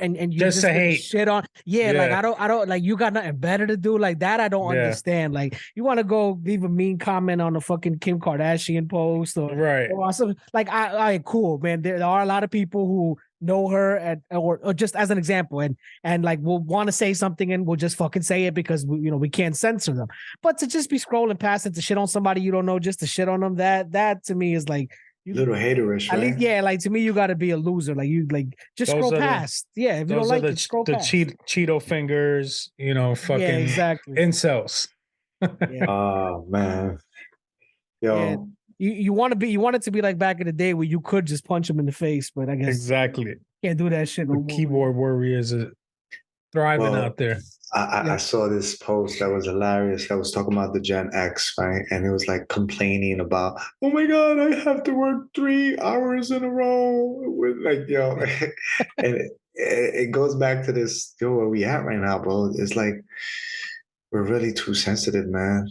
[SPEAKER 1] and you
[SPEAKER 4] Just
[SPEAKER 1] just
[SPEAKER 4] to
[SPEAKER 1] gonna
[SPEAKER 4] hate.
[SPEAKER 1] shit on like I don't like you got nothing better to do like that. I don't
[SPEAKER 4] Yeah.
[SPEAKER 1] understand. Like you want to go leave a mean comment on a fucking Kim Kardashian post or
[SPEAKER 4] Right.
[SPEAKER 1] something like I cool man. There are a lot of people who know her or just as an example and like will want to say something and we'll just fucking say it because we can't censor them. But to just be scrolling past it to shit on somebody you don't know just to shit on them, that to me is like
[SPEAKER 3] Little haterish,
[SPEAKER 1] at
[SPEAKER 3] right?
[SPEAKER 1] least, yeah, like to me, you got to be a loser. Like you, like just
[SPEAKER 4] Those
[SPEAKER 1] scroll
[SPEAKER 4] are the-
[SPEAKER 1] past. Yeah, if you don't
[SPEAKER 4] Those are
[SPEAKER 1] like it, scroll
[SPEAKER 4] the
[SPEAKER 1] past.
[SPEAKER 4] Cheeto fingers, you know, fucking
[SPEAKER 1] Yeah, exactly.
[SPEAKER 4] incels.
[SPEAKER 1] Yeah,
[SPEAKER 3] Oh man. Yo,
[SPEAKER 1] yeah. You want it to be like back in the day where you could just punch them in the face, but I guess
[SPEAKER 4] Exactly.
[SPEAKER 1] can't do that shit no
[SPEAKER 4] The
[SPEAKER 1] more.
[SPEAKER 4] keyboard warriors are thriving
[SPEAKER 3] Well,
[SPEAKER 4] out there.
[SPEAKER 3] I saw this post that was hilarious. That was talking about the Gen X, right? And it was like complaining about, oh my God, I have to work 3 hours in a row. With like, yo, and it goes back to this, yo, where we at right now, bro. It's like we're really too sensitive, man.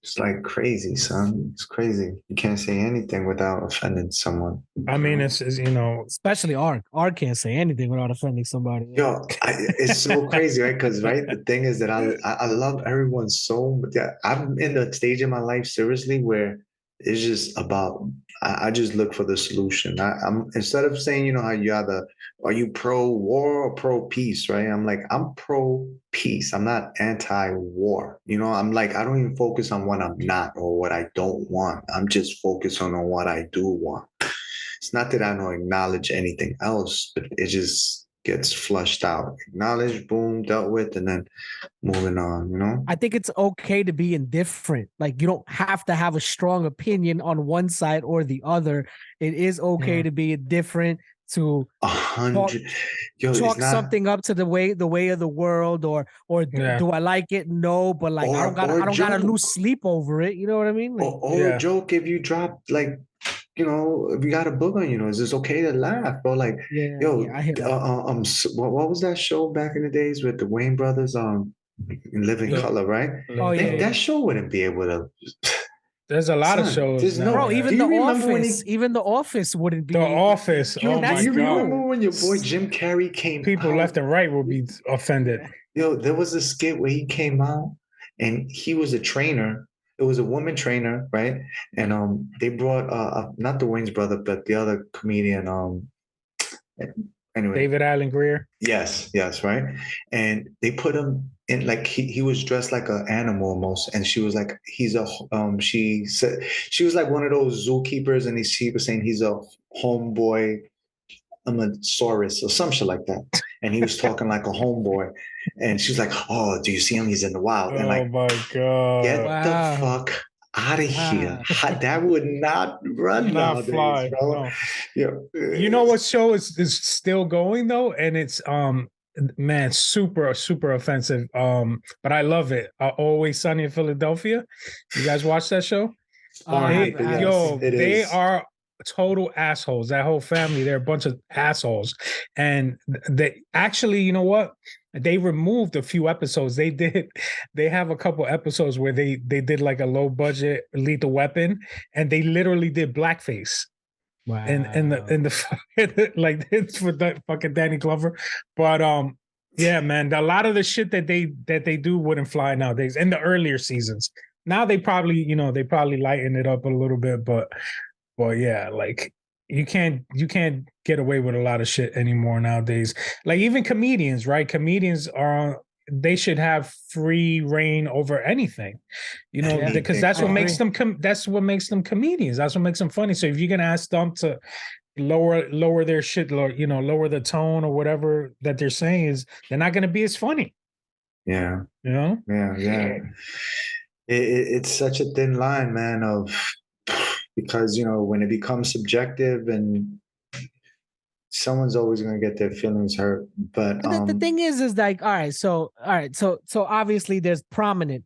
[SPEAKER 3] It's like crazy, son. It's crazy. You can't say anything without offending someone.
[SPEAKER 4] I mean, it's you know,
[SPEAKER 1] especially Ark. Ark can't say anything without offending somebody.
[SPEAKER 3] Yo, it's so crazy, right? Because the thing is that I love everyone so much. Yeah, I'm in the stage in my life seriously where it's just about I just look for the solution. I'm instead of saying how you are you pro war or pro peace, right? I'm like I'm pro peace. I'm not anti war. I'm like I don't even focus on what I'm not or what I don't want. I'm just focused on what I do want. It's not that I don't acknowledge anything else, but it just gets flushed out. Acknowledged, boom, dealt with, and then moving on,
[SPEAKER 1] I think it's okay to be indifferent. Like you don't have to have a strong opinion on one side or the other. It is okay to be indifferent, to
[SPEAKER 3] 100. Yo,
[SPEAKER 1] chalk
[SPEAKER 3] it's not,
[SPEAKER 1] something up to the way of the world, or do I like it? No, but like I don't gotta lose sleep over it. You know what I mean? Like,
[SPEAKER 3] or a joke if you drop like if you got a book on is this okay to laugh, bro? Like,
[SPEAKER 1] I hear that.
[SPEAKER 3] what was that show back in the days with the Wayne brothers in Living Color, right?
[SPEAKER 1] Oh yeah,
[SPEAKER 3] that show wouldn't be able to.
[SPEAKER 4] There's a lot of shows. Now,
[SPEAKER 1] bro. Even the Office, even the Office wouldn't be.
[SPEAKER 4] The Office.
[SPEAKER 3] Do you remember when your boy Jim Carrey came?
[SPEAKER 4] People left and right will be offended.
[SPEAKER 3] Yo, there was a skit where he came out and he was a trainer. It was a woman trainer, right? And they brought not the Wayne's brother, but the other comedian. Anyway,
[SPEAKER 4] David Allen Greer.
[SPEAKER 3] Yes, right. And they put him in like he was dressed like an animal almost, and she was like she said she was like one of those zookeepers, and she was saying he's a homeboy. I'm a Saurus or some shit like that. And he was talking like a homeboy. And she's like, oh, do you see him? He's in the wild. And like,
[SPEAKER 4] my God.
[SPEAKER 3] Get the fuck out of here. That would not run nowadays,
[SPEAKER 4] fly,
[SPEAKER 3] bro.
[SPEAKER 4] No.
[SPEAKER 3] Yeah.
[SPEAKER 4] You know what show is still going though? And it's man, super offensive. But I love it. Always Sunny in Philadelphia. You guys watch that show? They are total assholes. That whole family, they're a bunch of assholes. And they actually, you know what? They removed a few episodes. They have a couple episodes where they did like a low budget Lethal Weapon, and they literally did blackface.
[SPEAKER 1] Wow.
[SPEAKER 4] And the like it's for the fucking Danny Glover. But yeah, man, a lot of the shit that they do wouldn't fly nowadays in the earlier seasons. Now they probably lighten it up a little bit, but yeah, like you can't get away with a lot of shit anymore nowadays. Like even comedians, right? Comedians they should have free reign over anything, because that's what makes them that's what makes them comedians. That's what makes them funny. So if you're gonna ask them to lower their shit, lower the tone or whatever that they're saying, is they're not gonna be as funny.
[SPEAKER 3] Yeah.
[SPEAKER 4] Yeah.
[SPEAKER 3] It's such a thin line, man, because when it becomes subjective, and someone's always going to get their feelings hurt. But
[SPEAKER 1] the thing is like, all right, so obviously there's prominent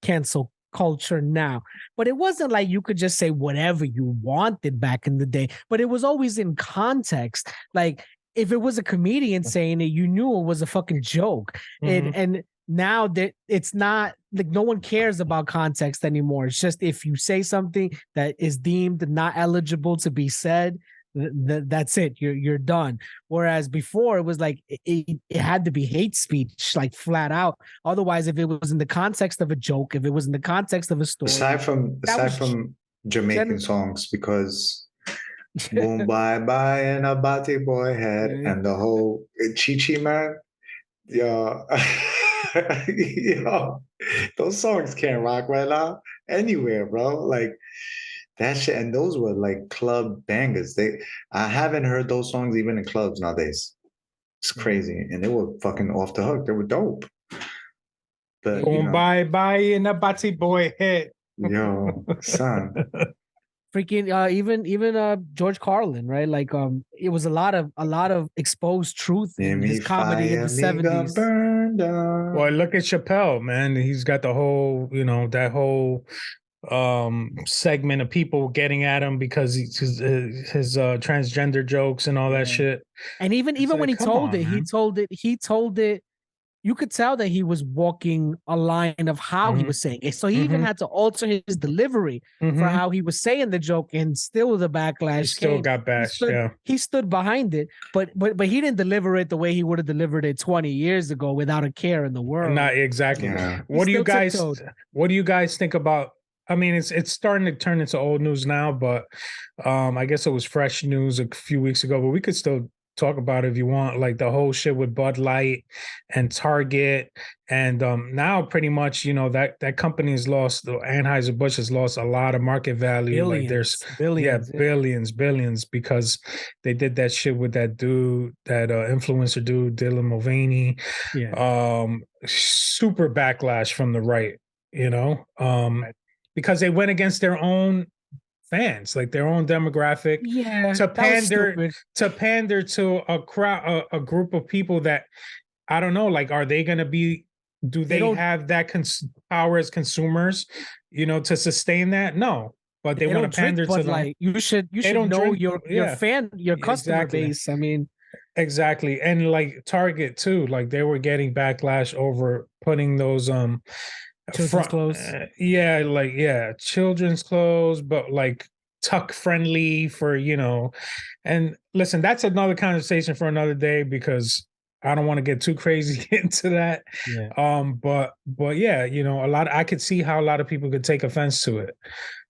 [SPEAKER 1] cancel culture now, but it wasn't like you could just say whatever you wanted back in the day, but it was always in context. Like if it was a comedian saying it, you knew it was a fucking joke. And now that it's not, like, no one cares about context anymore. It's just if you say something that is deemed not eligible to be said, that's it. You're done. Whereas before it was like it had to be hate speech, like flat out. Otherwise, if it was in the context of a joke, if it was in the context of a story,
[SPEAKER 3] aside from Jamaican songs, because boom bye bye and a bati boy head and the whole Chi Chi man, those songs can't rock right now anywhere, bro. Like that shit, and those were like club bangers. I haven't heard those songs even in clubs nowadays. It's crazy, and they were fucking off the hook. They were dope. But
[SPEAKER 4] bye bye in a bati boy head.
[SPEAKER 3] Yo, son.
[SPEAKER 1] Freaking even George Carlin, right? Like it was a lot of exposed truth in his comedy in the 70s.
[SPEAKER 4] Well, look at Chappelle, man. He's got the whole, that whole segment of people getting at him because his transgender jokes and all that shit.
[SPEAKER 1] And even when he told it, you could tell that he was walking a line of how he was saying it. So he even had to alter his delivery for how he was saying the joke, and still the backlash
[SPEAKER 4] he still got bashed.
[SPEAKER 1] He stood behind it, but he didn't deliver it the way he would have delivered it 20 years ago without a care in the world.
[SPEAKER 4] Not exactly. Yeah. What do you guys think about? I mean, it's starting to turn into old news now, but I guess it was fresh news a few weeks ago, but we could still talk about it if you want, like the whole shit with Bud Light and Target. And now pretty much, that company has lost, Anheuser-Busch has lost a lot of market value.
[SPEAKER 1] Billions,
[SPEAKER 4] like there's billions, because they did that shit with that dude, that influencer dude, Dylan Mulvaney. Super backlash from the right, because they went against their own fans, like their own demographic, to pander to a crowd, a group of people that I don't know, like, are they going to be? Do they have that power as consumers, to sustain that? No, but they want to pander to them.
[SPEAKER 1] Like, you should know your customer base. I mean,
[SPEAKER 4] exactly, and like Target too, like they were getting backlash over putting those
[SPEAKER 1] children's clothes.
[SPEAKER 4] Children's clothes, but like tuck friendly for, and listen, that's another conversation for another day, because I don't want to get too crazy into that. But yeah, I could see how a lot of people could take offense to it,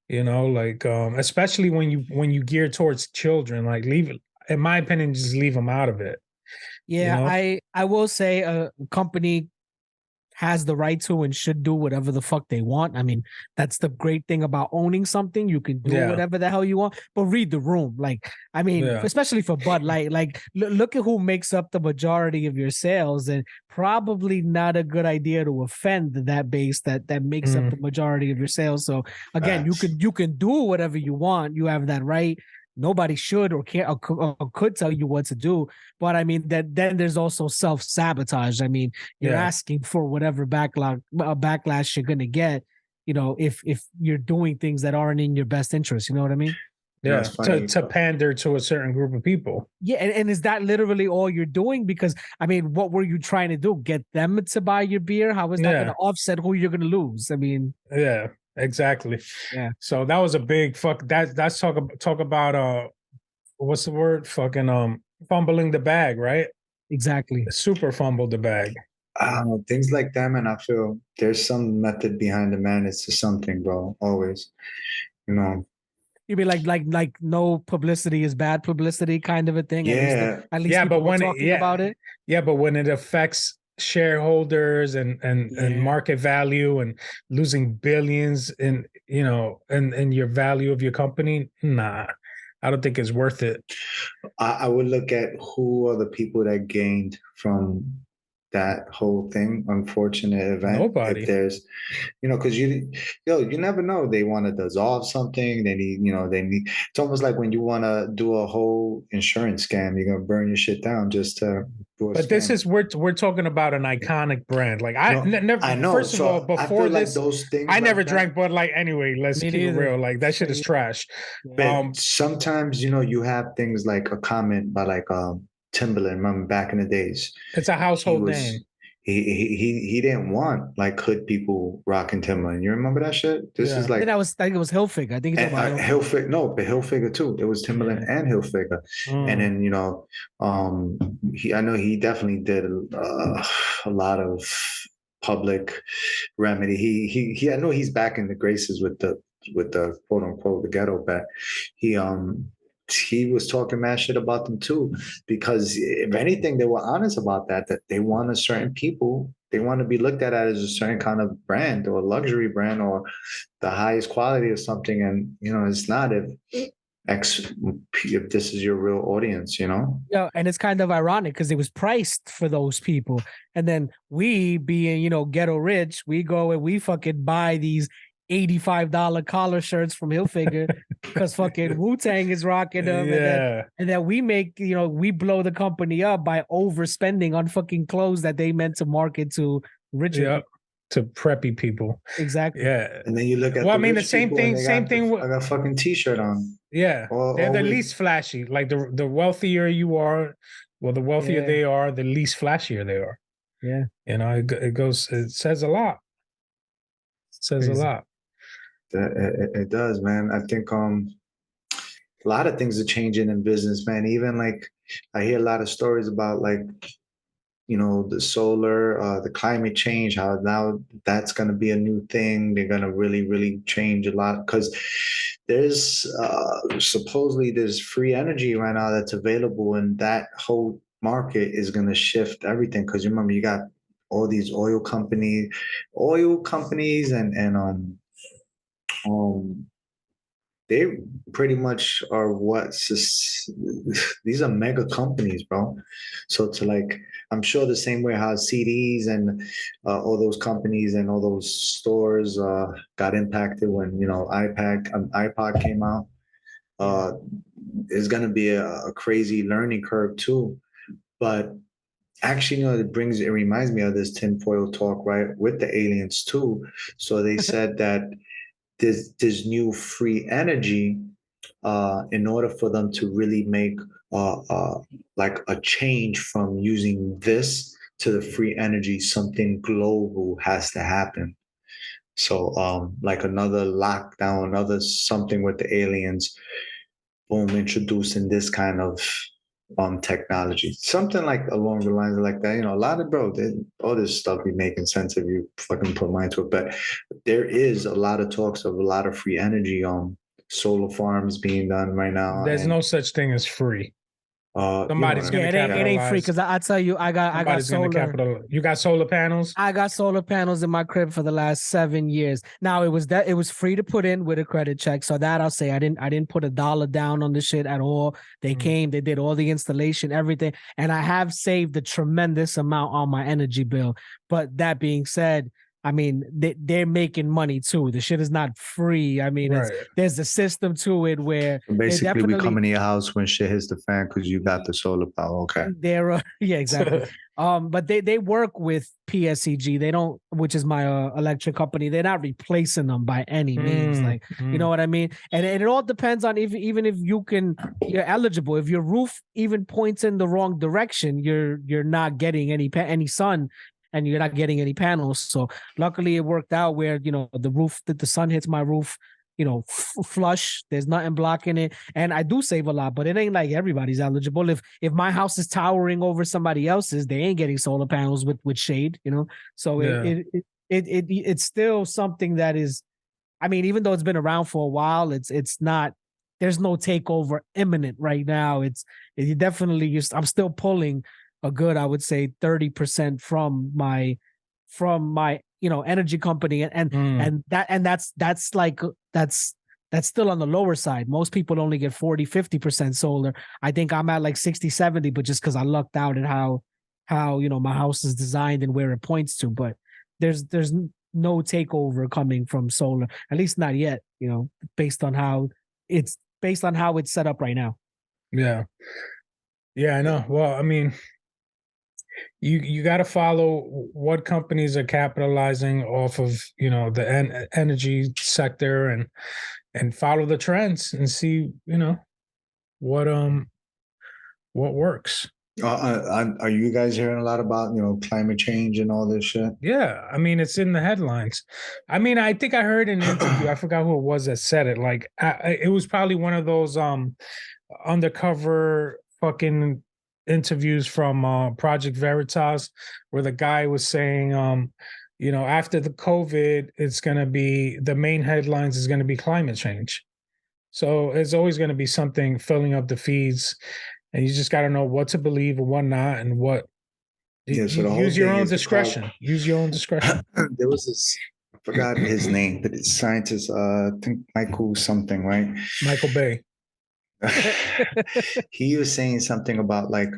[SPEAKER 4] like especially when you gear towards children, like leave it, in my opinion, just leave them out of it.
[SPEAKER 1] I will say a company has the right to and should do whatever the fuck they want. I mean, that's the great thing about owning something. You can do whatever the hell you want, but read the room. Like, I mean, especially for Bud Light, like look at who makes up the majority of your sales, and probably not a good idea to offend that base that makes up the majority of your sales. So again, you can do whatever you want. You have that right. Nobody should or can or could tell you what to do. But I mean, then there's also self-sabotage. I mean, you're asking for whatever backlash you're gonna get, if you're doing things that aren't in your best interest. You know what I mean?
[SPEAKER 4] Yeah, to pander to a certain group of people.
[SPEAKER 1] Yeah, and is that literally all you're doing? Because I mean, what were you trying to do? Get them to buy your beer? How is that going to offset who you're going to lose? I mean,
[SPEAKER 4] exactly.
[SPEAKER 1] Yeah.
[SPEAKER 4] So that was a big fuck. That's talk about what's the word? Fucking fumbling the bag, right?
[SPEAKER 1] Exactly.
[SPEAKER 4] Super fumbled the bag.
[SPEAKER 3] I don't know, things like that, man. I feel there's some method behind the madness to something, bro. Always, you know.
[SPEAKER 1] You mean like no publicity is bad publicity kind of a thing?
[SPEAKER 3] Yeah,
[SPEAKER 1] At least
[SPEAKER 4] Yeah,
[SPEAKER 1] people
[SPEAKER 4] but
[SPEAKER 1] were
[SPEAKER 4] when
[SPEAKER 1] talking about it.
[SPEAKER 4] yeah, but when it affects shareholders and
[SPEAKER 1] Yeah.
[SPEAKER 4] market value and losing billions in in your value of your company, nah, I don't think it's worth it.
[SPEAKER 3] I would look at who are the people that gained from that whole thing, unfortunate event.
[SPEAKER 4] Nobody.
[SPEAKER 3] If there's, because you never know. They want to dissolve something. They need, they need. It's almost like when you want to do a whole insurance scam, you're gonna burn your shit down just to do a
[SPEAKER 4] But this
[SPEAKER 3] scam.
[SPEAKER 4] is we're talking about an iconic brand. Like
[SPEAKER 3] No,
[SPEAKER 4] never.
[SPEAKER 3] I know.
[SPEAKER 4] First of all,
[SPEAKER 3] So I
[SPEAKER 4] before
[SPEAKER 3] feel like
[SPEAKER 4] this,
[SPEAKER 3] those things.
[SPEAKER 4] I never
[SPEAKER 3] like that,
[SPEAKER 4] drank Bud Light anyway. Let's
[SPEAKER 1] Me
[SPEAKER 4] keep it
[SPEAKER 1] neither.
[SPEAKER 4] real. Like that shit is trash.
[SPEAKER 3] But sometimes, you have things like a comment by like Timberland. Remember back in the days,
[SPEAKER 4] It's a
[SPEAKER 3] he
[SPEAKER 4] household
[SPEAKER 3] was
[SPEAKER 4] name.
[SPEAKER 3] he didn't want like hood people rocking Timberland. You remember that shit? This
[SPEAKER 4] Yeah.
[SPEAKER 3] is
[SPEAKER 1] I
[SPEAKER 3] like
[SPEAKER 1] think it was Hilfiger. I think it's about Hilfiger.
[SPEAKER 3] Hilfiger. No, but Hilfiger too. It was Timberland and Hilfiger. And then I know he definitely did a lot of public remedy. He I know he's back in the graces with the quote unquote the ghetto back. He was talking mad shit about them too, because if anything, they were honest about that they want a certain people, they want to be looked at as a certain kind of brand or luxury brand or the highest quality or something. And it's not if this is your real audience.
[SPEAKER 1] Yeah, and it's kind of ironic because it was priced for those people, and then we being ghetto rich, we go and we fucking buy these $85 collar shirts from Hilfiger because fucking Wu-Tang is rocking them, and then we make we blow the company up by overspending on fucking clothes that they meant to market to richer people.
[SPEAKER 4] To preppy people.
[SPEAKER 1] Exactly.
[SPEAKER 4] Yeah.
[SPEAKER 3] And then you look at
[SPEAKER 4] the same thing. Same thing.
[SPEAKER 3] I got a fucking t-shirt on.
[SPEAKER 4] Yeah, they're the least flashy. Like the wealthier you are, the wealthier they are, the least flashier they are.
[SPEAKER 1] Yeah.
[SPEAKER 4] It says a lot. It says
[SPEAKER 1] Crazy.
[SPEAKER 4] a lot.
[SPEAKER 3] It does, man. I think a lot of things are changing in business, man. Even like I hear a lot of stories about like the solar, the climate change, how now that's going to be a new thing. They're going to really, really change a lot because there's supposedly there's free energy right now that's available, and that whole market is going to shift everything. Because remember, you got all these oil companies, and they pretty much are these are mega companies, bro. So I'm sure the same way how CDs and all those companies and all those stores got impacted when iPod came out. It's going to be a crazy learning curve too. But actually, it reminds me of this tinfoil talk, right, with the aliens too. So they said that this new free energy, in order for them to really make like a change from using this to the free energy, something global has to happen. So like another lockdown, another something with the aliens, boom, introducing this kind of technology, something like along the lines of like that. A lot of all this stuff be making sense if you fucking put mind to it. But there is a lot of talks of a lot of free energy solar farms being done right now.
[SPEAKER 4] There's no such thing as free. Somebody's gonna capitalize.
[SPEAKER 1] It ain't free because I tell you, I got solar.
[SPEAKER 4] You got solar panels?
[SPEAKER 1] I got solar panels in my crib for the last 7 years. Now it was free to put in with a credit check. So that I'll say I didn't put $1 down on the shit at all. They came, they did all the installation, everything, and I have saved a tremendous amount on my energy bill. But that being said, I mean, they're making money too. The shit is not free. I mean, there's a system to it where
[SPEAKER 3] basically we come into your house when shit hits the fan because you got the solar power. Okay.
[SPEAKER 1] Yeah, exactly. But they work with PSEG. They don't, which is my electric company. They're not replacing them by any means. You know what I mean? And it all depends on even if you're eligible. If your roof even points in the wrong direction, you're not getting any sun. And you're not getting any panels. So luckily it worked out where, the sun hits my roof flush. There's nothing blocking it, and I do save a lot, but it ain't like everybody's eligible. If my house is towering over somebody else's, they ain't getting solar panels with shade, So
[SPEAKER 4] Yeah.
[SPEAKER 1] it's still something that is, I mean, even though it's been around for a while, it's not. There's no takeover imminent right now. It definitely. I'm still pulling a good, I would say, 30% from my energy company, and that's still on the lower side. Most people only get 40-50% solar. I think I'm at like 60-70, but just because I lucked out at how my house is designed and where it points to. But there's no takeover coming from solar, at least not yet, based on how it's set up right now.
[SPEAKER 4] Yeah. Yeah, I know. Well, I mean, you got to follow what companies are capitalizing off of, the energy sector, and follow the trends and see, what works.
[SPEAKER 3] Are you guys hearing a lot about climate change and all this shit?
[SPEAKER 4] Yeah, I mean, it's in the headlines. I mean, I think I heard an interview. I forgot who it was that said it. Like, it was probably one of those undercover fucking interviews from Project Veritas, where the guy was saying, after the COVID, it's going to be, the main headlines is going to be climate change. So it's always going to be something filling up the feeds, and you just got to know what to believe and what not, and what.
[SPEAKER 3] Yeah, so the whole
[SPEAKER 4] Use your
[SPEAKER 3] thing
[SPEAKER 4] own
[SPEAKER 3] is
[SPEAKER 4] discretion. Use your own discretion.
[SPEAKER 3] There was this, I forgot his name, but it's scientist, I think Michael something, right?
[SPEAKER 4] Michael Bay.
[SPEAKER 3] He was saying something about like,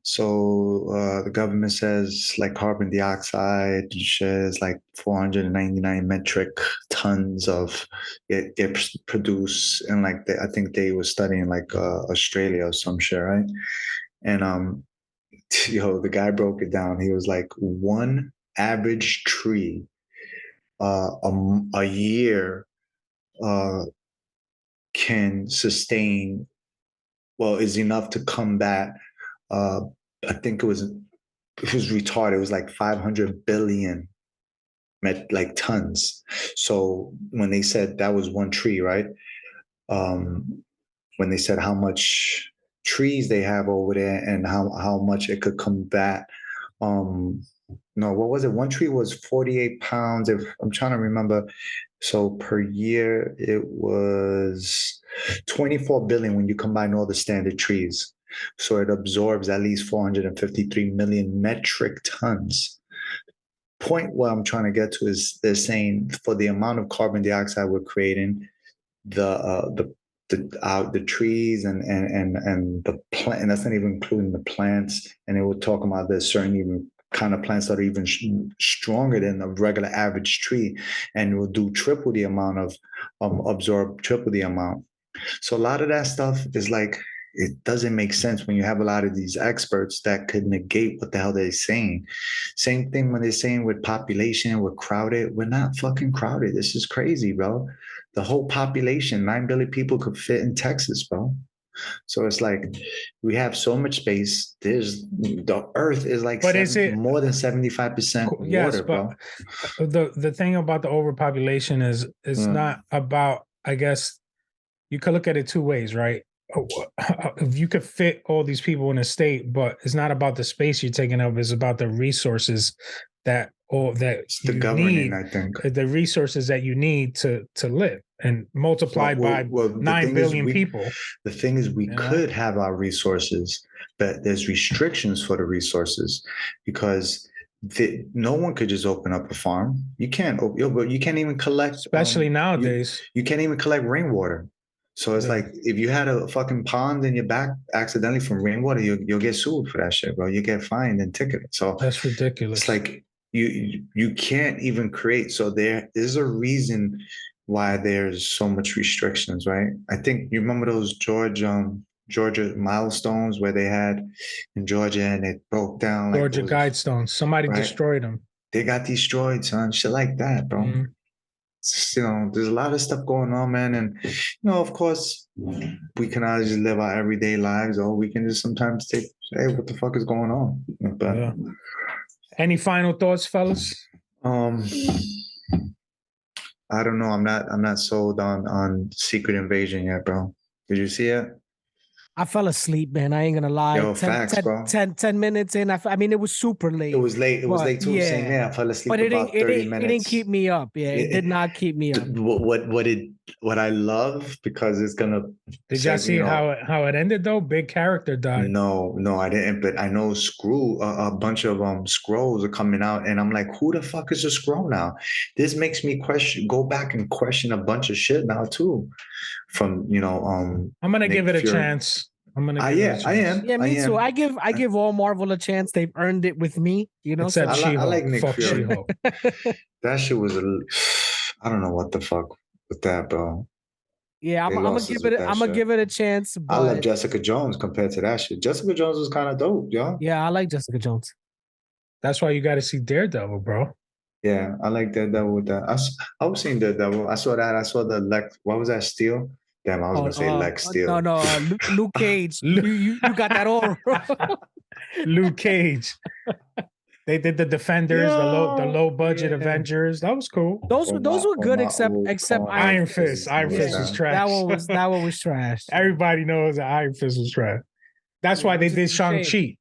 [SPEAKER 3] the government says like carbon dioxide shares like 499 metric tons of it produce, and like I think they were studying like Australia or some shit, right? And the guy broke it down. He was like, one average tree a year can sustain, is enough to combat. I think it was retarded. It was like 500 billion like tons. So when they said that was one tree, right? When they said how much trees they have over there and how much it could combat. No, what was it? One tree was 48 pounds. If I'm trying to remember. So per year it was 24 billion when you combine all the standard trees. So it absorbs at least 453 million metric tons. Point what I'm trying to get to is they're saying for the amount of carbon dioxide we're creating, the trees and the plant, and that's not even including the plants. And they were talking about there's certain even kind of plants that are even stronger than a regular average tree, and will do triple the amount of absorb triple the amount. So a lot of that stuff is like, it doesn't make sense when you have a lot of these experts that could negate what the hell they're saying. Same thing when they're saying with population, we're crowded. We're not fucking crowded. This is crazy, bro. The whole population, 9 billion people could fit in Texas, bro. So it's like we have so much space. The earth is like more than 75% water, bro.
[SPEAKER 4] The thing about the overpopulation is it's not about, I guess you could look at it two ways, right? If you could fit all these people in a state, but it's not about the space you're taking up, it's about the resources that
[SPEAKER 3] the governing, I think.
[SPEAKER 4] The resources that you need to live, and multiplied by 9 billion people.
[SPEAKER 3] The thing is, we could have our resources, but there's restrictions for the resources, because no one could just open up a farm. You can't even collect,
[SPEAKER 4] especially nowadays.
[SPEAKER 3] You can't even collect rainwater. So it's like, if you had a fucking pond in your back accidentally from rainwater, you'll get sued for that shit, bro. You get fined and ticketed. So
[SPEAKER 4] that's ridiculous.
[SPEAKER 3] It's like you can't even create. So there is a reason why there's so much restrictions, right? I think you remember those Georgia milestones where they had in Georgia and it broke down.
[SPEAKER 4] Georgia Guidestones. Somebody destroyed them.
[SPEAKER 3] They got destroyed, son. Shit like that, bro. Mm-hmm. There's a lot of stuff going on, man. And, of course, we can either just live our everyday lives, or we can just sometimes say, what the fuck is going on? But
[SPEAKER 4] any final thoughts, fellas?
[SPEAKER 3] I I don't know. I'm not sold on Secret Invasion yet, bro. Did you see it?
[SPEAKER 1] I fell asleep, man. I ain't gonna lie.
[SPEAKER 3] Yo, facts, bro.
[SPEAKER 1] 10 minutes in. I mean, it was super late.
[SPEAKER 3] It was late. It was
[SPEAKER 1] but
[SPEAKER 3] late too. Same
[SPEAKER 1] yeah.
[SPEAKER 3] here. I fell asleep
[SPEAKER 1] But it
[SPEAKER 3] about
[SPEAKER 1] didn't, it
[SPEAKER 3] 30
[SPEAKER 1] didn't,
[SPEAKER 3] minutes.
[SPEAKER 1] it didn't keep me up. Yeah, it did not keep me up.
[SPEAKER 3] What I love, because it's gonna.
[SPEAKER 4] Did y'all see how it ended though? Big character died.
[SPEAKER 3] No, I didn't. But I know a bunch of scrolls are coming out, and I'm like, who the fuck is a scroll now? This makes me go back and question a bunch of shit now too. From
[SPEAKER 4] I'm gonna
[SPEAKER 3] Nick
[SPEAKER 4] give it a
[SPEAKER 3] Fury.
[SPEAKER 4] chance. I'm gonna give it a chance.
[SPEAKER 3] I am.
[SPEAKER 1] Yeah, me too.
[SPEAKER 3] am.
[SPEAKER 1] I give all Marvel a chance. They've earned it with me. You know,
[SPEAKER 4] Except
[SPEAKER 3] I like Nick
[SPEAKER 4] Fuck
[SPEAKER 3] Fury.
[SPEAKER 4] She-Hulk.
[SPEAKER 3] That shit was I don't know what the fuck with that, bro.
[SPEAKER 1] yeah, I'm gonna give it. I'm gonna give it a chance. But
[SPEAKER 3] I love Jessica Jones compared to that shit. Jessica Jones was kind of dope, yo.
[SPEAKER 1] yeah, I like Jessica Jones.
[SPEAKER 4] That's why you got to see Daredevil, bro.
[SPEAKER 3] Yeah, I like Daredevil with that. I was seeing Daredevil. I saw that. I saw the Lex. What was that? Steel. Damn, I was gonna say Lex Steel.
[SPEAKER 1] No, Luke Cage. you got that all wrong.
[SPEAKER 4] Luke Cage. They did the Defenders, the low budget Avengers. That was cool.
[SPEAKER 1] Those were good, except
[SPEAKER 4] Iron Fist. Iron Fist was trash.
[SPEAKER 1] That one was trash.
[SPEAKER 4] Everybody knows that Iron Fist was trash. That's why they did Shang-Chi.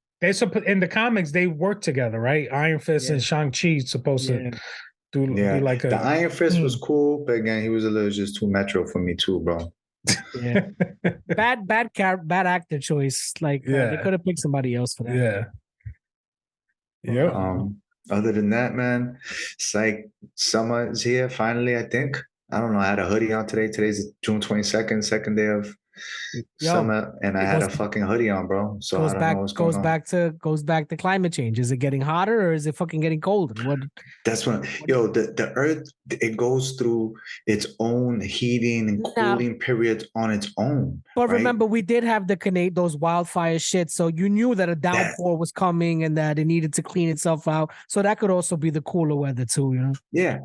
[SPEAKER 4] In the comics, they work together, right? Iron Fist and Shang-Chi supposed to do like
[SPEAKER 3] the Iron Fist was cool, but again, he was a little just too metro for me too, bro.
[SPEAKER 1] Yeah. bad actor choice. Like they could have picked somebody else for that.
[SPEAKER 4] Yeah. Yeah.
[SPEAKER 3] Other than that, man, it's like summer is here finally. I think. I don't know. I had a hoodie on today. Today's June 22nd, second day of summer, and I had a fucking hoodie on, bro. So I don't know what's going on.
[SPEAKER 1] Goes back to climate change. Is it getting hotter or is it fucking getting colder? What?
[SPEAKER 3] That's what the Earth, it goes through its own heating and cooling periods on its own.
[SPEAKER 1] But remember, we did have those wildfire shit, so you knew that a downpour was coming and that it needed to clean itself out. So that could also be the cooler weather too, you know?
[SPEAKER 3] Yeah,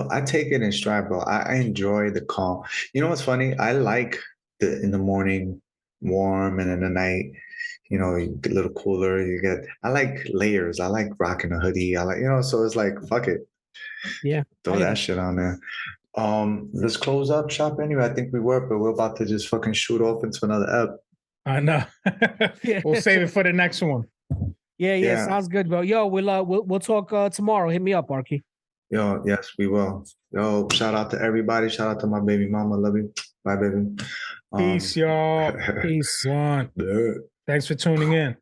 [SPEAKER 3] I take it in stride, bro. I enjoy the calm. You know what's funny? I like in the morning warm, and in the night, you get a little cooler. I like layers. I like rocking a hoodie. I like, so it's like, fuck it.
[SPEAKER 1] Yeah.
[SPEAKER 3] Throw that shit on there. Let's close up shop anyway. I think we were, but we're about to just fucking shoot off into another ep.
[SPEAKER 4] I know. We'll save it for the next one.
[SPEAKER 1] Yeah. Sounds good, bro. Yo, we'll talk tomorrow. Hit me up, Arky.
[SPEAKER 3] Yo, yes, we will. Yo, shout out to everybody. Shout out to my baby mama. Love you. Bye, baby.
[SPEAKER 4] Peace, y'all. Peace. Thanks for tuning in.